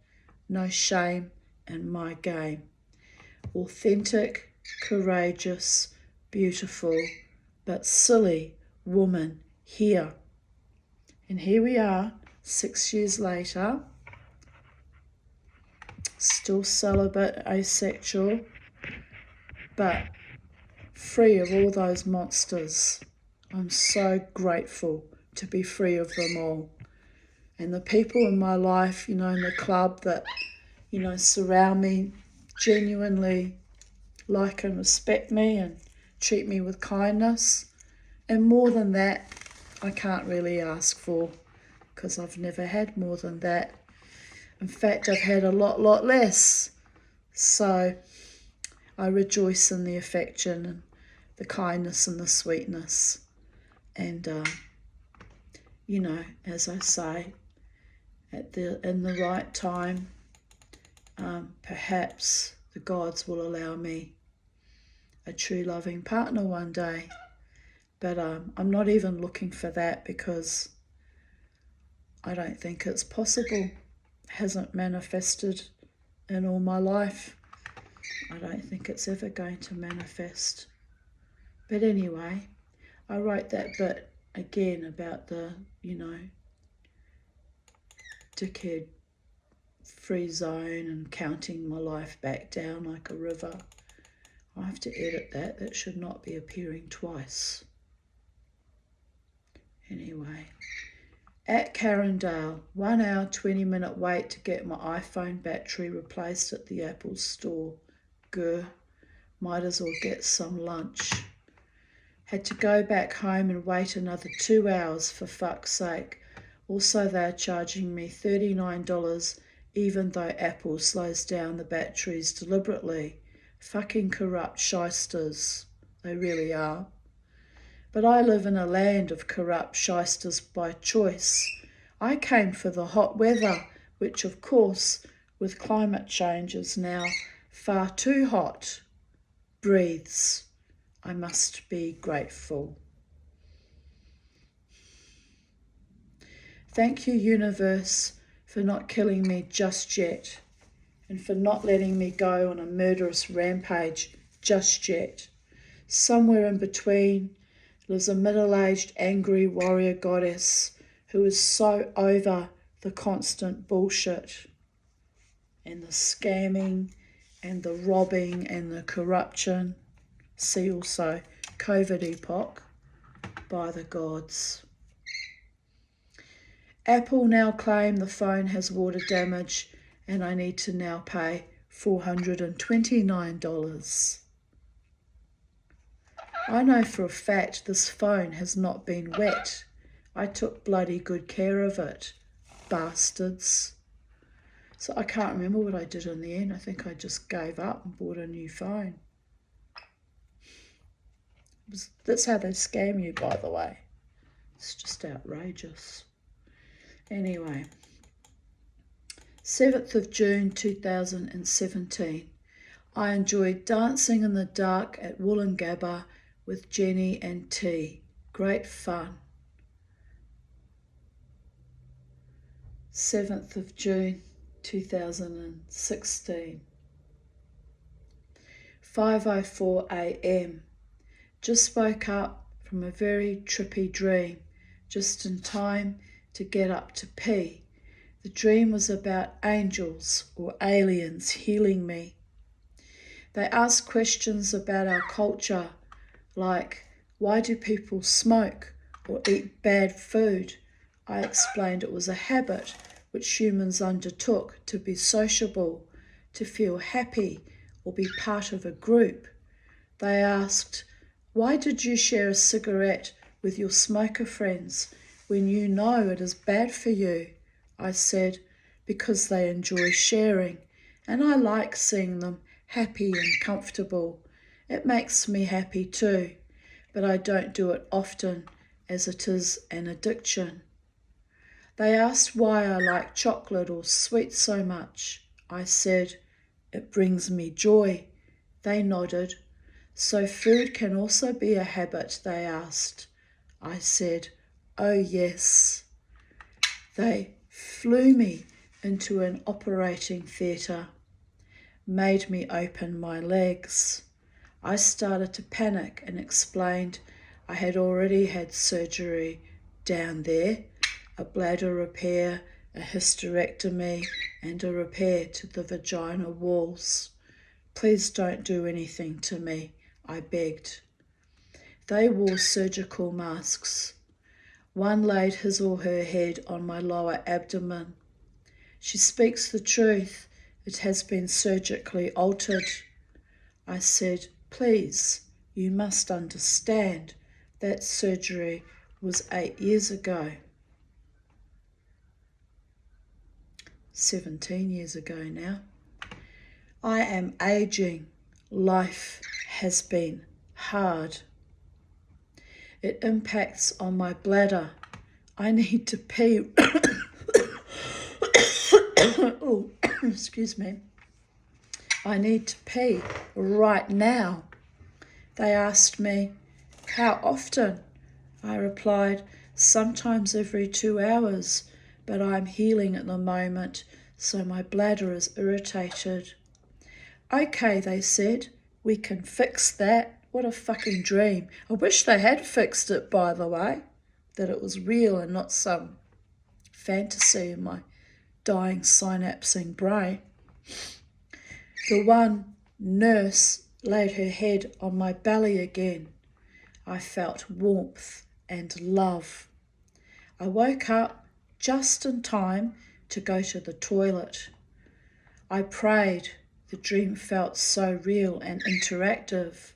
no shame in my game. Authentic, courageous, beautiful, but silly woman here. And here we are, 6 years later, still celibate, asexual, but free of all those monsters. I'm so grateful to be free of them all. And the people in my life, in the club that, surround me, genuinely like and respect me and treat me with kindness. And more than that, I can't really ask for, because I've never had more than that. In fact, I've had a lot less. So I rejoice in the affection and the kindness and the sweetness. And, as I say, in the right time, perhaps the gods will allow me a true loving partner one day. But I'm not even looking for that because I don't think it's possible. It hasn't manifested in all my life. I don't think it's ever going to manifest. But anyway, I wrote that bit again about the, dickhead free zone and counting my life back down like a river. I have to edit that. That should not be appearing twice. Anyway, at Carindale, 1 hour, 20-minute wait to get my iPhone battery replaced at the Apple store. Grr, might as well get some lunch. Had to go back home and wait another 2 hours for fuck's sake. Also, they're charging me $39 even though Apple slows down the batteries deliberately. Fucking corrupt shysters. They really are. But I live in a land of corrupt shysters by choice. I came for the hot weather, which of course, with climate change, is now far too hot. Breathes. I must be grateful. Thank you, universe, for not killing me just yet, and for not letting me go on a murderous rampage just yet. Somewhere in between lives a middle-aged, angry warrior goddess who is so over the constant bullshit and the scamming and the robbing and the corruption. See also COVID epoch by the gods. Apple now claim the phone has water damage and I need to now pay $429. I know for a fact this phone has not been wet. I took bloody good care of it. Bastards. So I can't remember what I did in the end. I think I just gave up and bought a new phone. That's how they scam you, by the way. It's just outrageous. Anyway, 7th of June 2017. I enjoyed dancing in the dark at Woolloongabba with Jenny and T. Great fun. 7th of June 2016. 5:04 a.m. Just woke up from a very trippy dream, just in time to get up to pee. The dream was about angels or aliens healing me. They asked questions about our culture, like, why do people smoke or eat bad food? I explained it was a habit which humans undertook to be sociable, to feel happy or be part of a group. They asked, why did you share a cigarette with your smoker friends when you know it is bad for you? I said, because they enjoy sharing, and I like seeing them happy and comfortable. It makes me happy too, but I don't do it often as it is an addiction. They asked why I like chocolate or sweets so much. I said, it brings me joy. They nodded. So food can also be a habit, they asked. I said, oh yes. They flew me into an operating theatre, made me open my legs. I started to panic and explained I had already had surgery down there, a bladder repair, a hysterectomy, and a repair to the vagina walls. Please don't do anything to me, I begged. They wore surgical masks. One laid his or her head on my lower abdomen. She speaks the truth. It has been surgically altered. I said, please, you must understand that surgery was 8 years ago. 17 years ago now. I am aging. Life has been hard. It impacts on my bladder. I need to pee. Oh, excuse me. I need to pee right now. They asked me, how often? I replied, sometimes every 2 hours, but I'm healing at the moment, so my bladder is irritated. Okay, they said, we can fix that. What a fucking dream. I wish they had fixed it, by the way, that it was real and not some fantasy in my dying synapsing brain. The one nurse laid her head on my belly again. I felt warmth and love. I woke up just in time to go to the toilet. I prayed. The dream felt so real and interactive.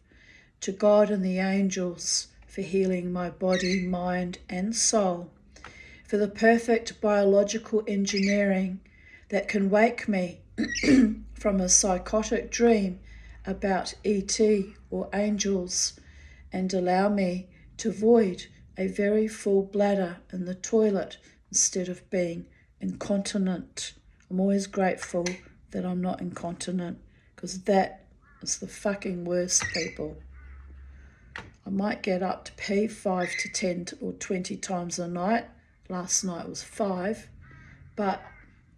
To God and the angels for healing my body, mind and soul. For the perfect biological engineering that can wake me from a psychotic dream about ET or angels and allow me to void a very full bladder in the toilet instead of being incontinent. I'm always grateful that I'm not incontinent, because that is the fucking worst, people. I might get up to pee 5 to 10 or 20 times a night. Last night was 5. But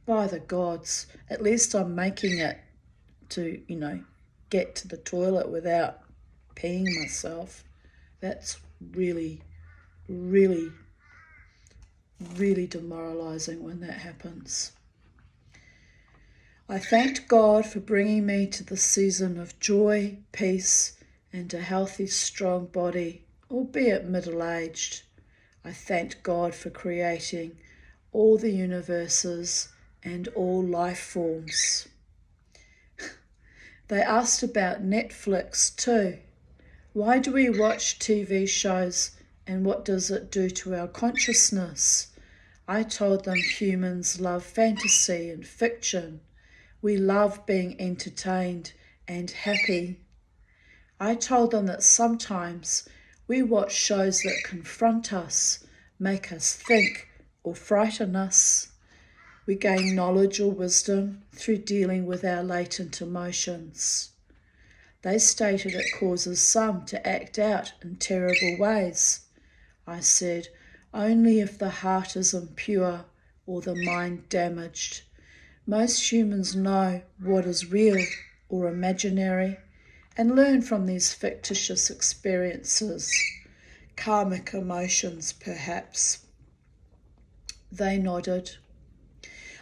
by the gods, at least I'm making it to, get to the toilet without peeing myself. That's really, really, really demoralizing when that happens. I thanked God for bringing me to the season of joy, peace, and a healthy, strong body, albeit middle-aged. I thanked God for creating all the universes and all life forms. They asked about Netflix too. Why do we watch TV shows and what does it do to our consciousness? I told them humans love fantasy and fiction. We love being entertained and happy. I told them that sometimes we watch shows that confront us, make us think, or frighten us. We gain knowledge or wisdom through dealing with our latent emotions. They stated it causes some to act out in terrible ways. I said, only if the heart is impure or the mind damaged. Most humans know what is real or imaginary and learn from these fictitious experiences, karmic emotions perhaps. They nodded.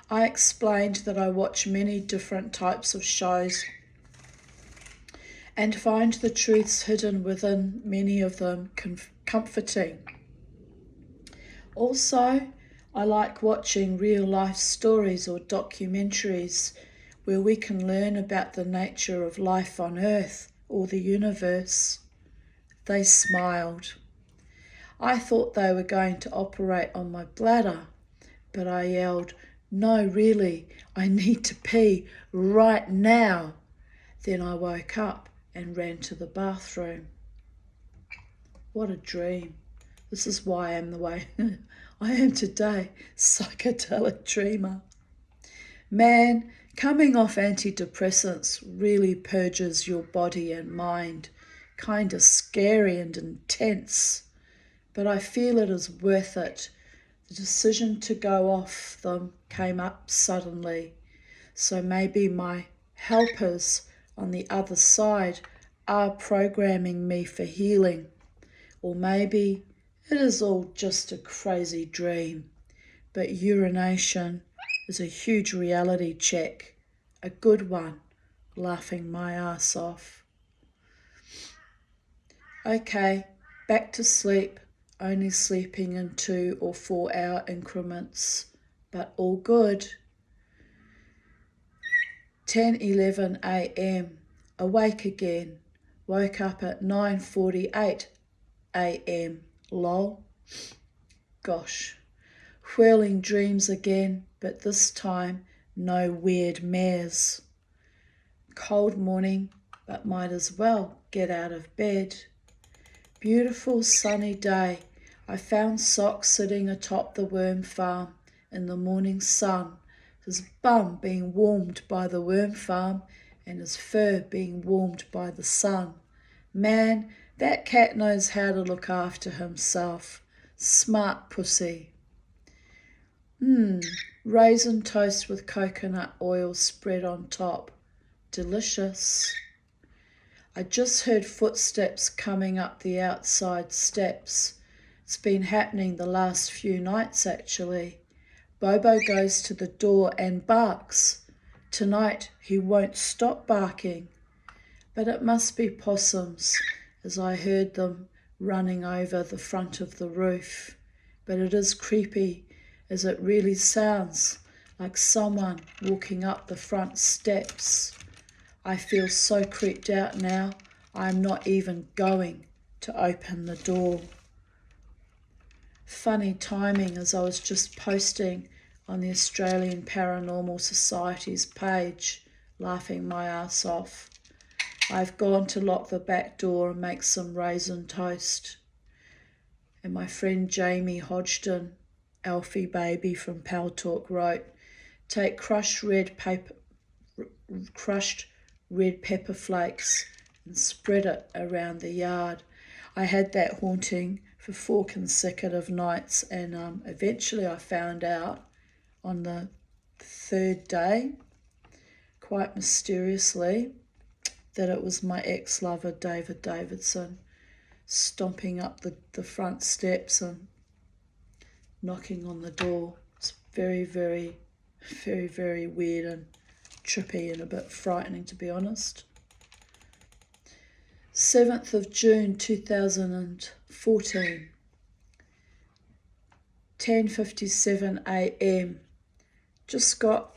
I explained that I watch many different types of shows and find the truths hidden within many of them comforting. Also, I like watching real-life stories or documentaries where we can learn about the nature of life on Earth or the universe. They smiled. I thought they were going to operate on my bladder, but I yelled, "No, really, I need to pee right now." Then I woke up and ran to the bathroom. What a dream. This is why I am the way I am today, psychedelic dreamer. Man, coming off antidepressants really purges your body and mind. Kind of scary and intense, but I feel it is worth it. The decision to go off them came up suddenly, so maybe my helpers on the other side are programming me for healing, or maybe it is all just a crazy dream. But urination is a huge reality check, a good one, laughing my ass off. Okay, back to sleep, only sleeping in 2 or 4 hour increments, but all good. 10:11 a.m, awake again, woke up at 9:48 a.m, lol. Gosh, whirling dreams again, but this time no weird mares. Cold morning, but might as well get out of bed. Beautiful sunny day. I found Sock sitting atop the worm farm in the morning sun, his bum being warmed by the worm farm and his fur being warmed by the sun. Man, that cat knows how to look after himself. Smart pussy. Raisin toast with coconut oil spread on top. Delicious. I just heard footsteps coming up the outside steps. It's been happening the last few nights actually. Bobo goes to the door and barks. Tonight he won't stop barking. But it must be possums, as I heard them running over the front of the roof. But it is creepy, as it really sounds like someone walking up the front steps. I feel so creeped out now, I am not even going to open the door. Funny timing, as I was just posting on the Australian Paranormal Society's page, laughing my ass off. I've gone to lock the back door and make some raisin toast. And my friend Jamie Hodgson, Alfie Baby from Pal Talk, wrote, take crushed red pepper flakes and spread it around the yard. I had that haunting for 4 consecutive nights, and eventually I found out on the 3rd day, quite mysteriously, that it was my ex-lover David Davidson stomping up the front steps and knocking on the door. It's very, very, very, very weird and trippy and a bit frightening, to be honest. 7th of June 2014, 10:57 a.m. Just got,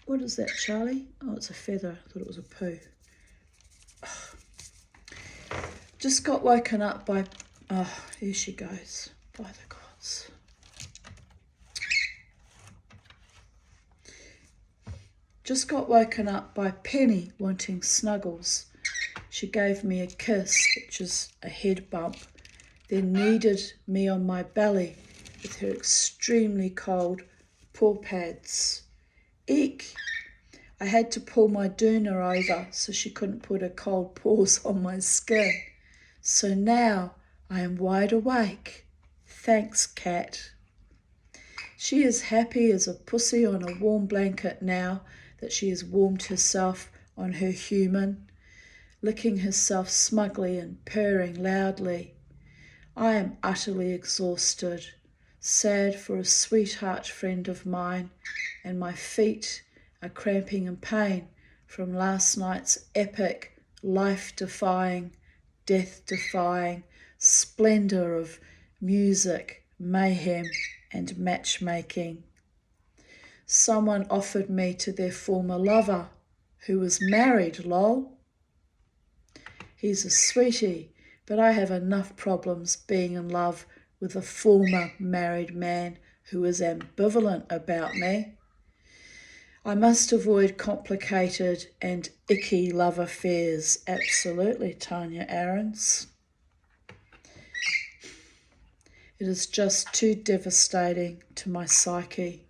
what is that, Charlie? Oh, it's a feather. I thought it was a poo. Just got woken up by, here she goes, by the gods. Just got woken up by Penny wanting snuggles. She gave me a kiss, which is a head bump, then kneaded me on my belly with her extremely cold paw pads. Eek! I had to pull my doona over so she couldn't put her cold paws on my skin. So now I am wide awake. Thanks, cat. She is happy as a pussy on a warm blanket now that she has warmed herself on her human, licking herself smugly and purring loudly. I am utterly exhausted, sad for a sweetheart friend of mine, and my feet are cramping in pain from last night's epic, life-defying, death-defying splendour of music, mayhem and matchmaking. Someone offered me to their former lover, who was married, lol. He's a sweetie, but I have enough problems being in love with a former married man who is ambivalent about me. I must avoid complicated and icky love affairs. Absolutely, Tanya Aarons. It is just too devastating to my psyche.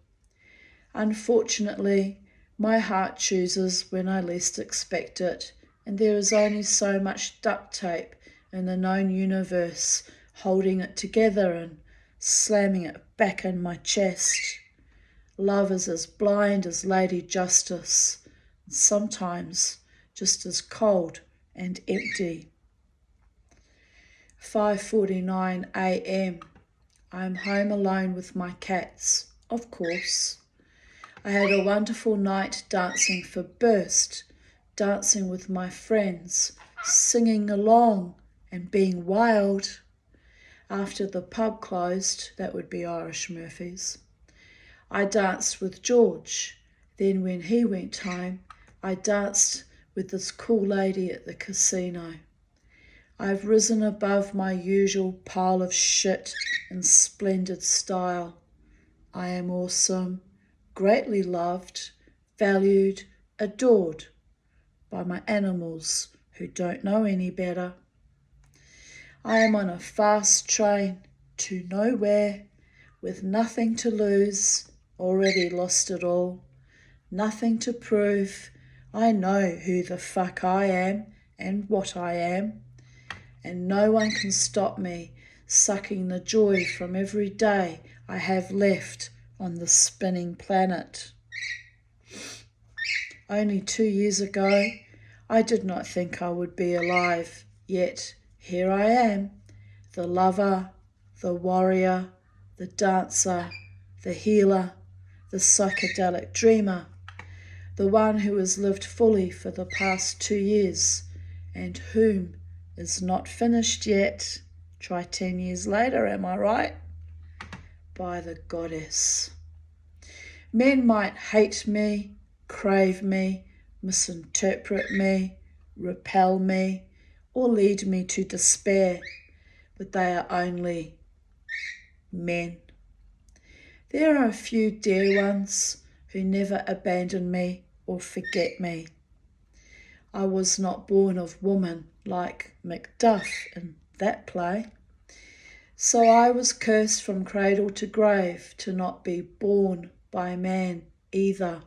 Unfortunately, my heart chooses when I least expect it, and there is only so much duct tape in the known universe holding it together and slamming it back in my chest. Love is as blind as Lady Justice, and sometimes just as cold and empty. 5:49 a.m. I am home alone with my cats, of course. I had a wonderful night dancing for Burst, dancing with my friends, singing along and being wild. After the pub closed, that would be Irish Murphy's, I danced with George. Then when he went home, I danced with this cool lady at the casino. I've risen above my usual pile of shit in splendid style. I am awesome, greatly loved, valued, adored by my animals who don't know any better. I am on a fast train to nowhere with nothing to lose, already lost it all, nothing to prove. I know who the fuck I am and what I am, and no one can stop me sucking the joy from every day I have left on the spinning planet. Only 2 years ago, I did not think I would be alive, yet here I am, the lover, the warrior, the dancer, the healer, the psychedelic dreamer, the one who has lived fully for the past 2 years, and whom is not finished yet. Try 10 years later, am I right? By the goddess. Men might hate me, crave me, misinterpret me, repel me, or lead me to despair, but they are only men. There are a few dear ones who never abandon me or forget me. I was not born of woman like Macduff in that play. So I was cursed from cradle to grave to not be born by man either.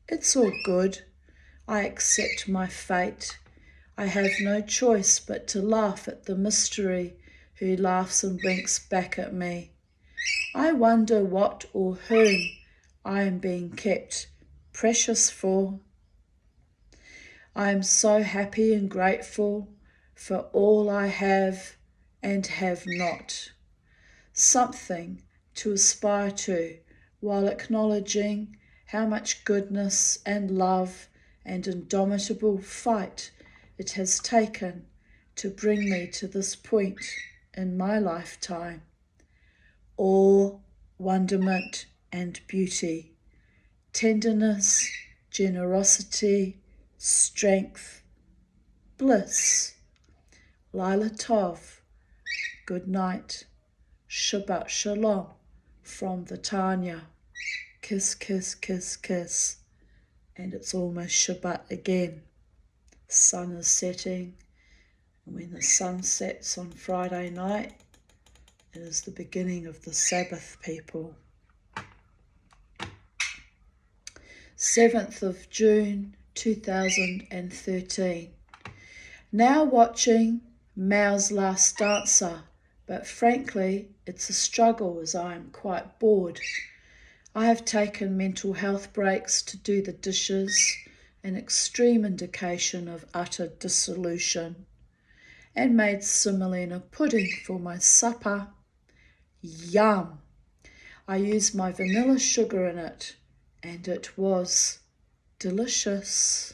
It's all good. I accept my fate. I have no choice but to laugh at the mystery who laughs and winks back at me. I wonder what or whom I am being kept precious for. I am so happy and grateful for all I have and have not. Something to aspire to while acknowledging how much goodness and love and indomitable fight it has taken to bring me to this point in my lifetime. Awe, wonderment and beauty, tenderness, generosity, strength, bliss. Lila Tov, good night. Shabbat Shalom from the Tanya. Kiss, kiss, kiss, kiss. And it's almost Shabbat again. Sun is setting. And when the sun sets on Friday night, it is the beginning of the Sabbath, people. 7th of June 2013. Now watching Mao's Last Dancer, but frankly it's a struggle as I am quite bored. I have taken mental health breaks to do the dishes, an extreme indication of utter dissolution, and made semolina pudding for my supper. Yum! I used my vanilla sugar in it, and it was delicious.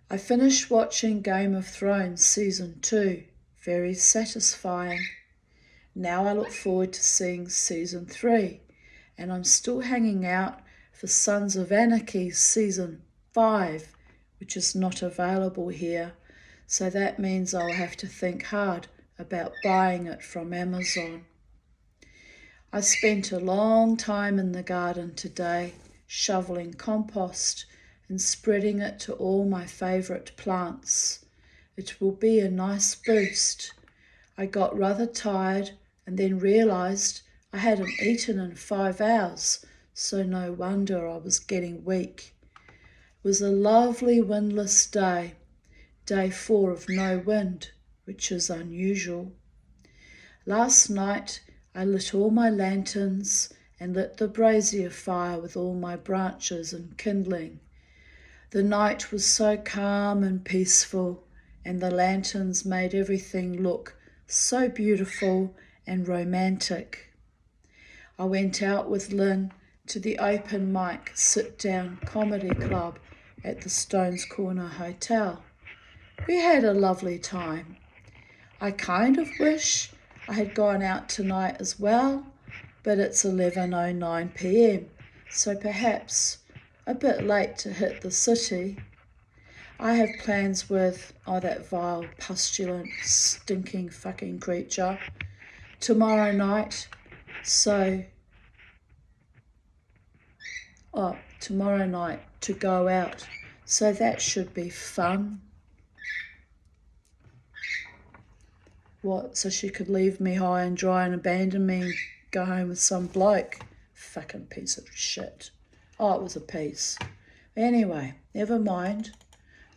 I finished watching Game of Thrones Season 2, very satisfying. Now I look forward to seeing Season 3, and I'm still hanging out for Sons of Anarchy Season 5, which is not available here, so that means I'll have to think hard about buying it from Amazon. I spent a long time in the garden today, shoveling compost and spreading it to all my favourite plants. It will be a nice boost. I got rather tired and then realised I hadn't eaten in 5 hours, so no wonder I was getting weak. It was a lovely windless day, day 4 of no wind, which is unusual. Last night I lit all my lanterns and lit the brazier fire with all my branches and kindling. The night was so calm and peaceful, and the lanterns made everything look so beautiful and romantic. I went out with Lynn to the open mic sit-down comedy club at the Stones Corner Hotel. We had a lovely time. I kind of wish I had gone out tonight as well, but it's 11:09 p.m, so perhaps a bit late to hit the city. I have plans with, that vile, pustulant, stinking fucking creature tomorrow night, tomorrow night to go out, so that should be fun. What, so she could leave me high and dry and abandon me and go home with some bloke? Fucking piece of shit. It was a piece. Anyway, never mind.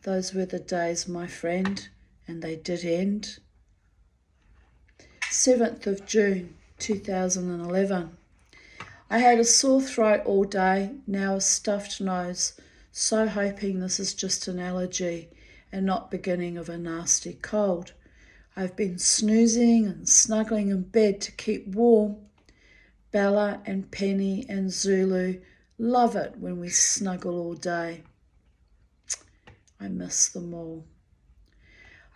Those were the days, my friend, and they did end. 7th of June 2011. I had a sore throat all day, now a stuffed nose, so hoping this is just an allergy and not beginning of a nasty cold. I've been snoozing and snuggling in bed to keep warm, Bella and Penny and Zulu love it when we snuggle all day. I miss them all.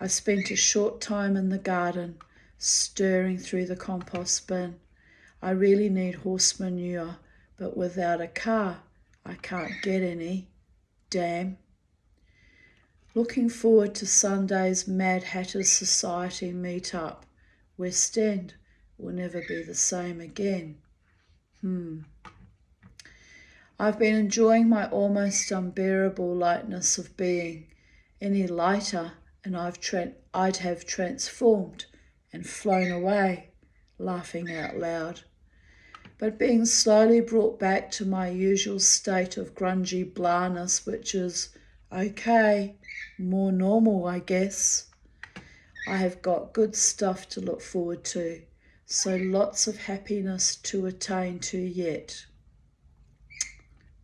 I spent a short time in the garden, stirring through the compost bin. I really need horse manure, but without a car, I can't get any. Damn. Looking forward to Sunday's Mad Hatters Society meet-up. West End will never be the same again. I've been enjoying my almost unbearable lightness of being. Any lighter and I'd have transformed and flown away, laughing out loud. But being slowly brought back to my usual state of grungy blahness, which is okay, more normal, I guess. I have got good stuff to look forward to, so lots of happiness to attain to yet.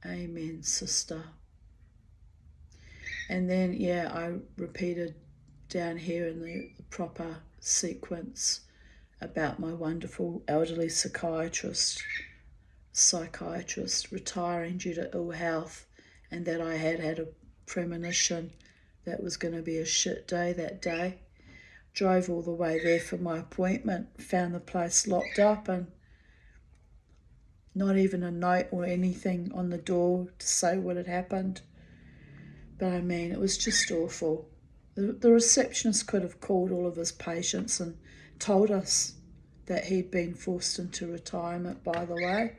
Amen, sister. And then, I repeated down here in the proper sequence about my wonderful elderly psychiatrist retiring due to ill health, and that I had a premonition that was going to be a shit day that day. Drove all the way there for my appointment, found the place locked up and not even a note or anything on the door to say what had happened. But I mean, it was just awful. The receptionist could have called all of his patients and told us that he'd been forced into retirement, by the way.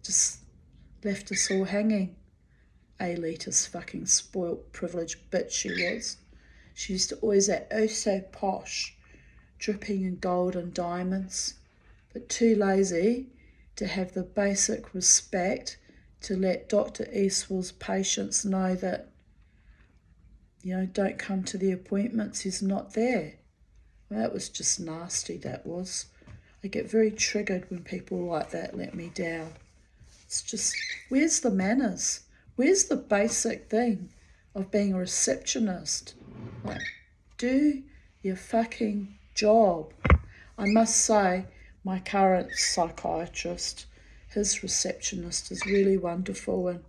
Just left us all hanging. Elitist fucking spoilt privileged bitch she was. She used to always act oh so posh, dripping in gold and diamonds, but too lazy to have the basic respect to let Dr. Eastwell's patients know that, don't come to the appointments, he's not there. Well, that was just nasty, that was. I get very triggered when people like that let me down. It's just, where's the manners? Where's the basic thing of being a receptionist? Like, do your fucking job. I must say, my current psychiatrist, his receptionist is really wonderful, and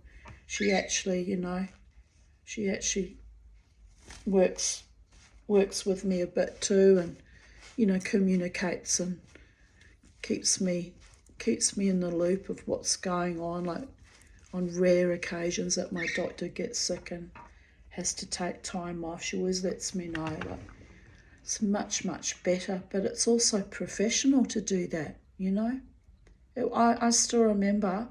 she actually works with me a bit too, and communicates and keeps me in the loop of what's going on. Like on rare occasions that my doctor gets sick and has to take time off, she always lets me know. Like, it's much, much better, but it's also professional to do that, I still remember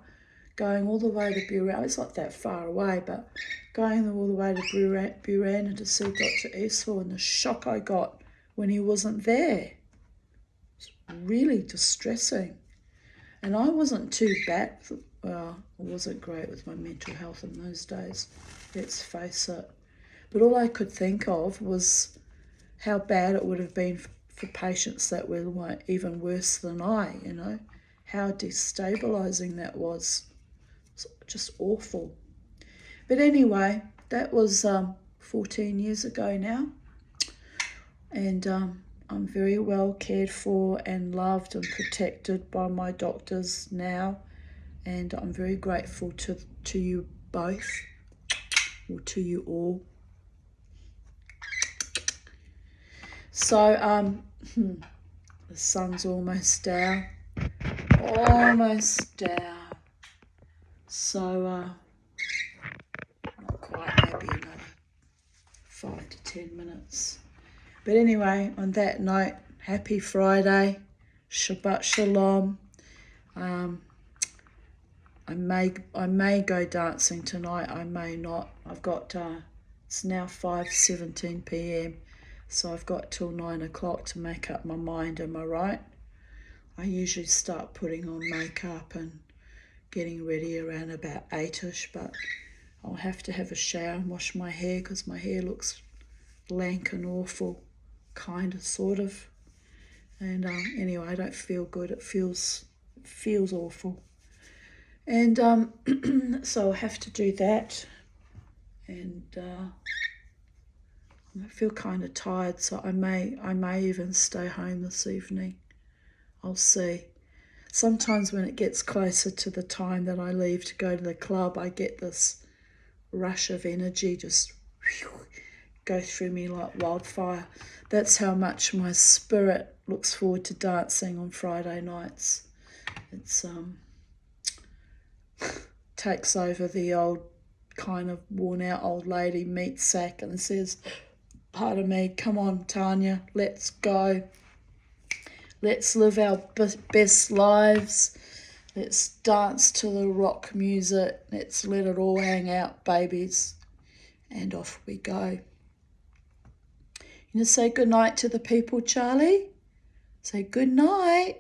going all the way to Burana. It's not that far away, but going all the way to Burana to see Dr. Eastwell, and the shock I got when he wasn't there. It's really distressing. And I wasn't too bad. Well, I wasn't great with my mental health in those days, let's face it. But all I could think of was how bad it would have been for patients that were even worse than I, how destabilising that was. It's just awful. But anyway, that was 14 years ago now. And I'm very well cared for and loved and protected by my doctors now. And I'm very grateful to you both, or to you all. So, the sun's almost down. So, not quite, maybe another 5 to 10 minutes. But anyway, on that note, happy Friday, Shabbat Shalom. I may go dancing tonight, I may not. I've got, it's now 5:17 p.m, so I've got till 9 o'clock to make up my mind, am I right? I usually start putting on makeup and getting ready around about 8ish, but I'll have to have a shower and wash my hair because my hair looks lank and awful, kind of, sort of. And anyway, I don't feel good. It feels awful. And so I'll have to do that. And I feel kind of tired, so I may even stay home this evening. I'll see. sometimes when it gets closer to the time that I leave to go to the club, I get this rush of energy just go through me like wildfire. That's how much my spirit looks forward to dancing on Friday nights. It's takes over the old kind of worn out old lady meat sack and says, pardon me, come on Tanya, let's go. Let's live our best lives. Let's dance to the rock music. Let's let it all hang out, babies. And off we go. You know, say good night to the people, Charlie. Say good night.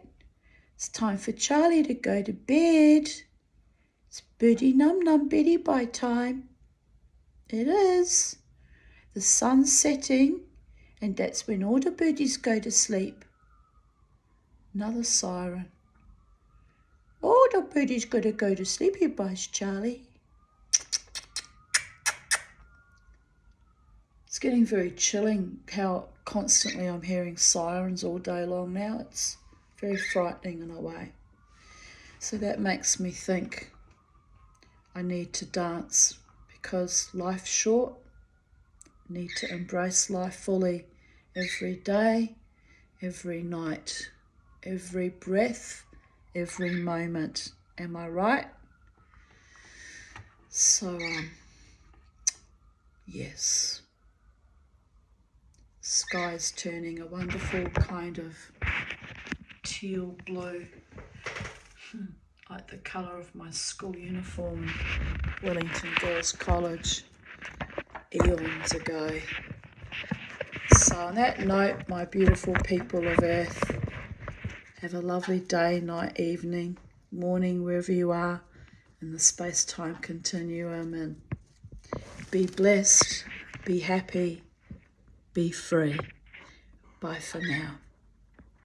It's time for Charlie to go to bed. It's birdie num num beddy bye time. It is. The sun's setting, and that's when all the birdies go to sleep. Another siren. Oh, the birdie's got to go to sleepy bye, Charlie. It's getting very chilling how constantly I'm hearing sirens all day long now. It's very frightening in a way. So that makes me think I need to dance because life's short. I need to embrace life fully every day, every night, every breath, every moment. Am I right? So, yes. Sky's turning a wonderful kind of teal blue, like the colour of my school uniform, Wellington Girls College, eons ago. So on that note, my beautiful people of Earth, have a lovely day, night, evening, morning, wherever you are in the space-time continuum, and be blessed, be happy, be free. Bye for now.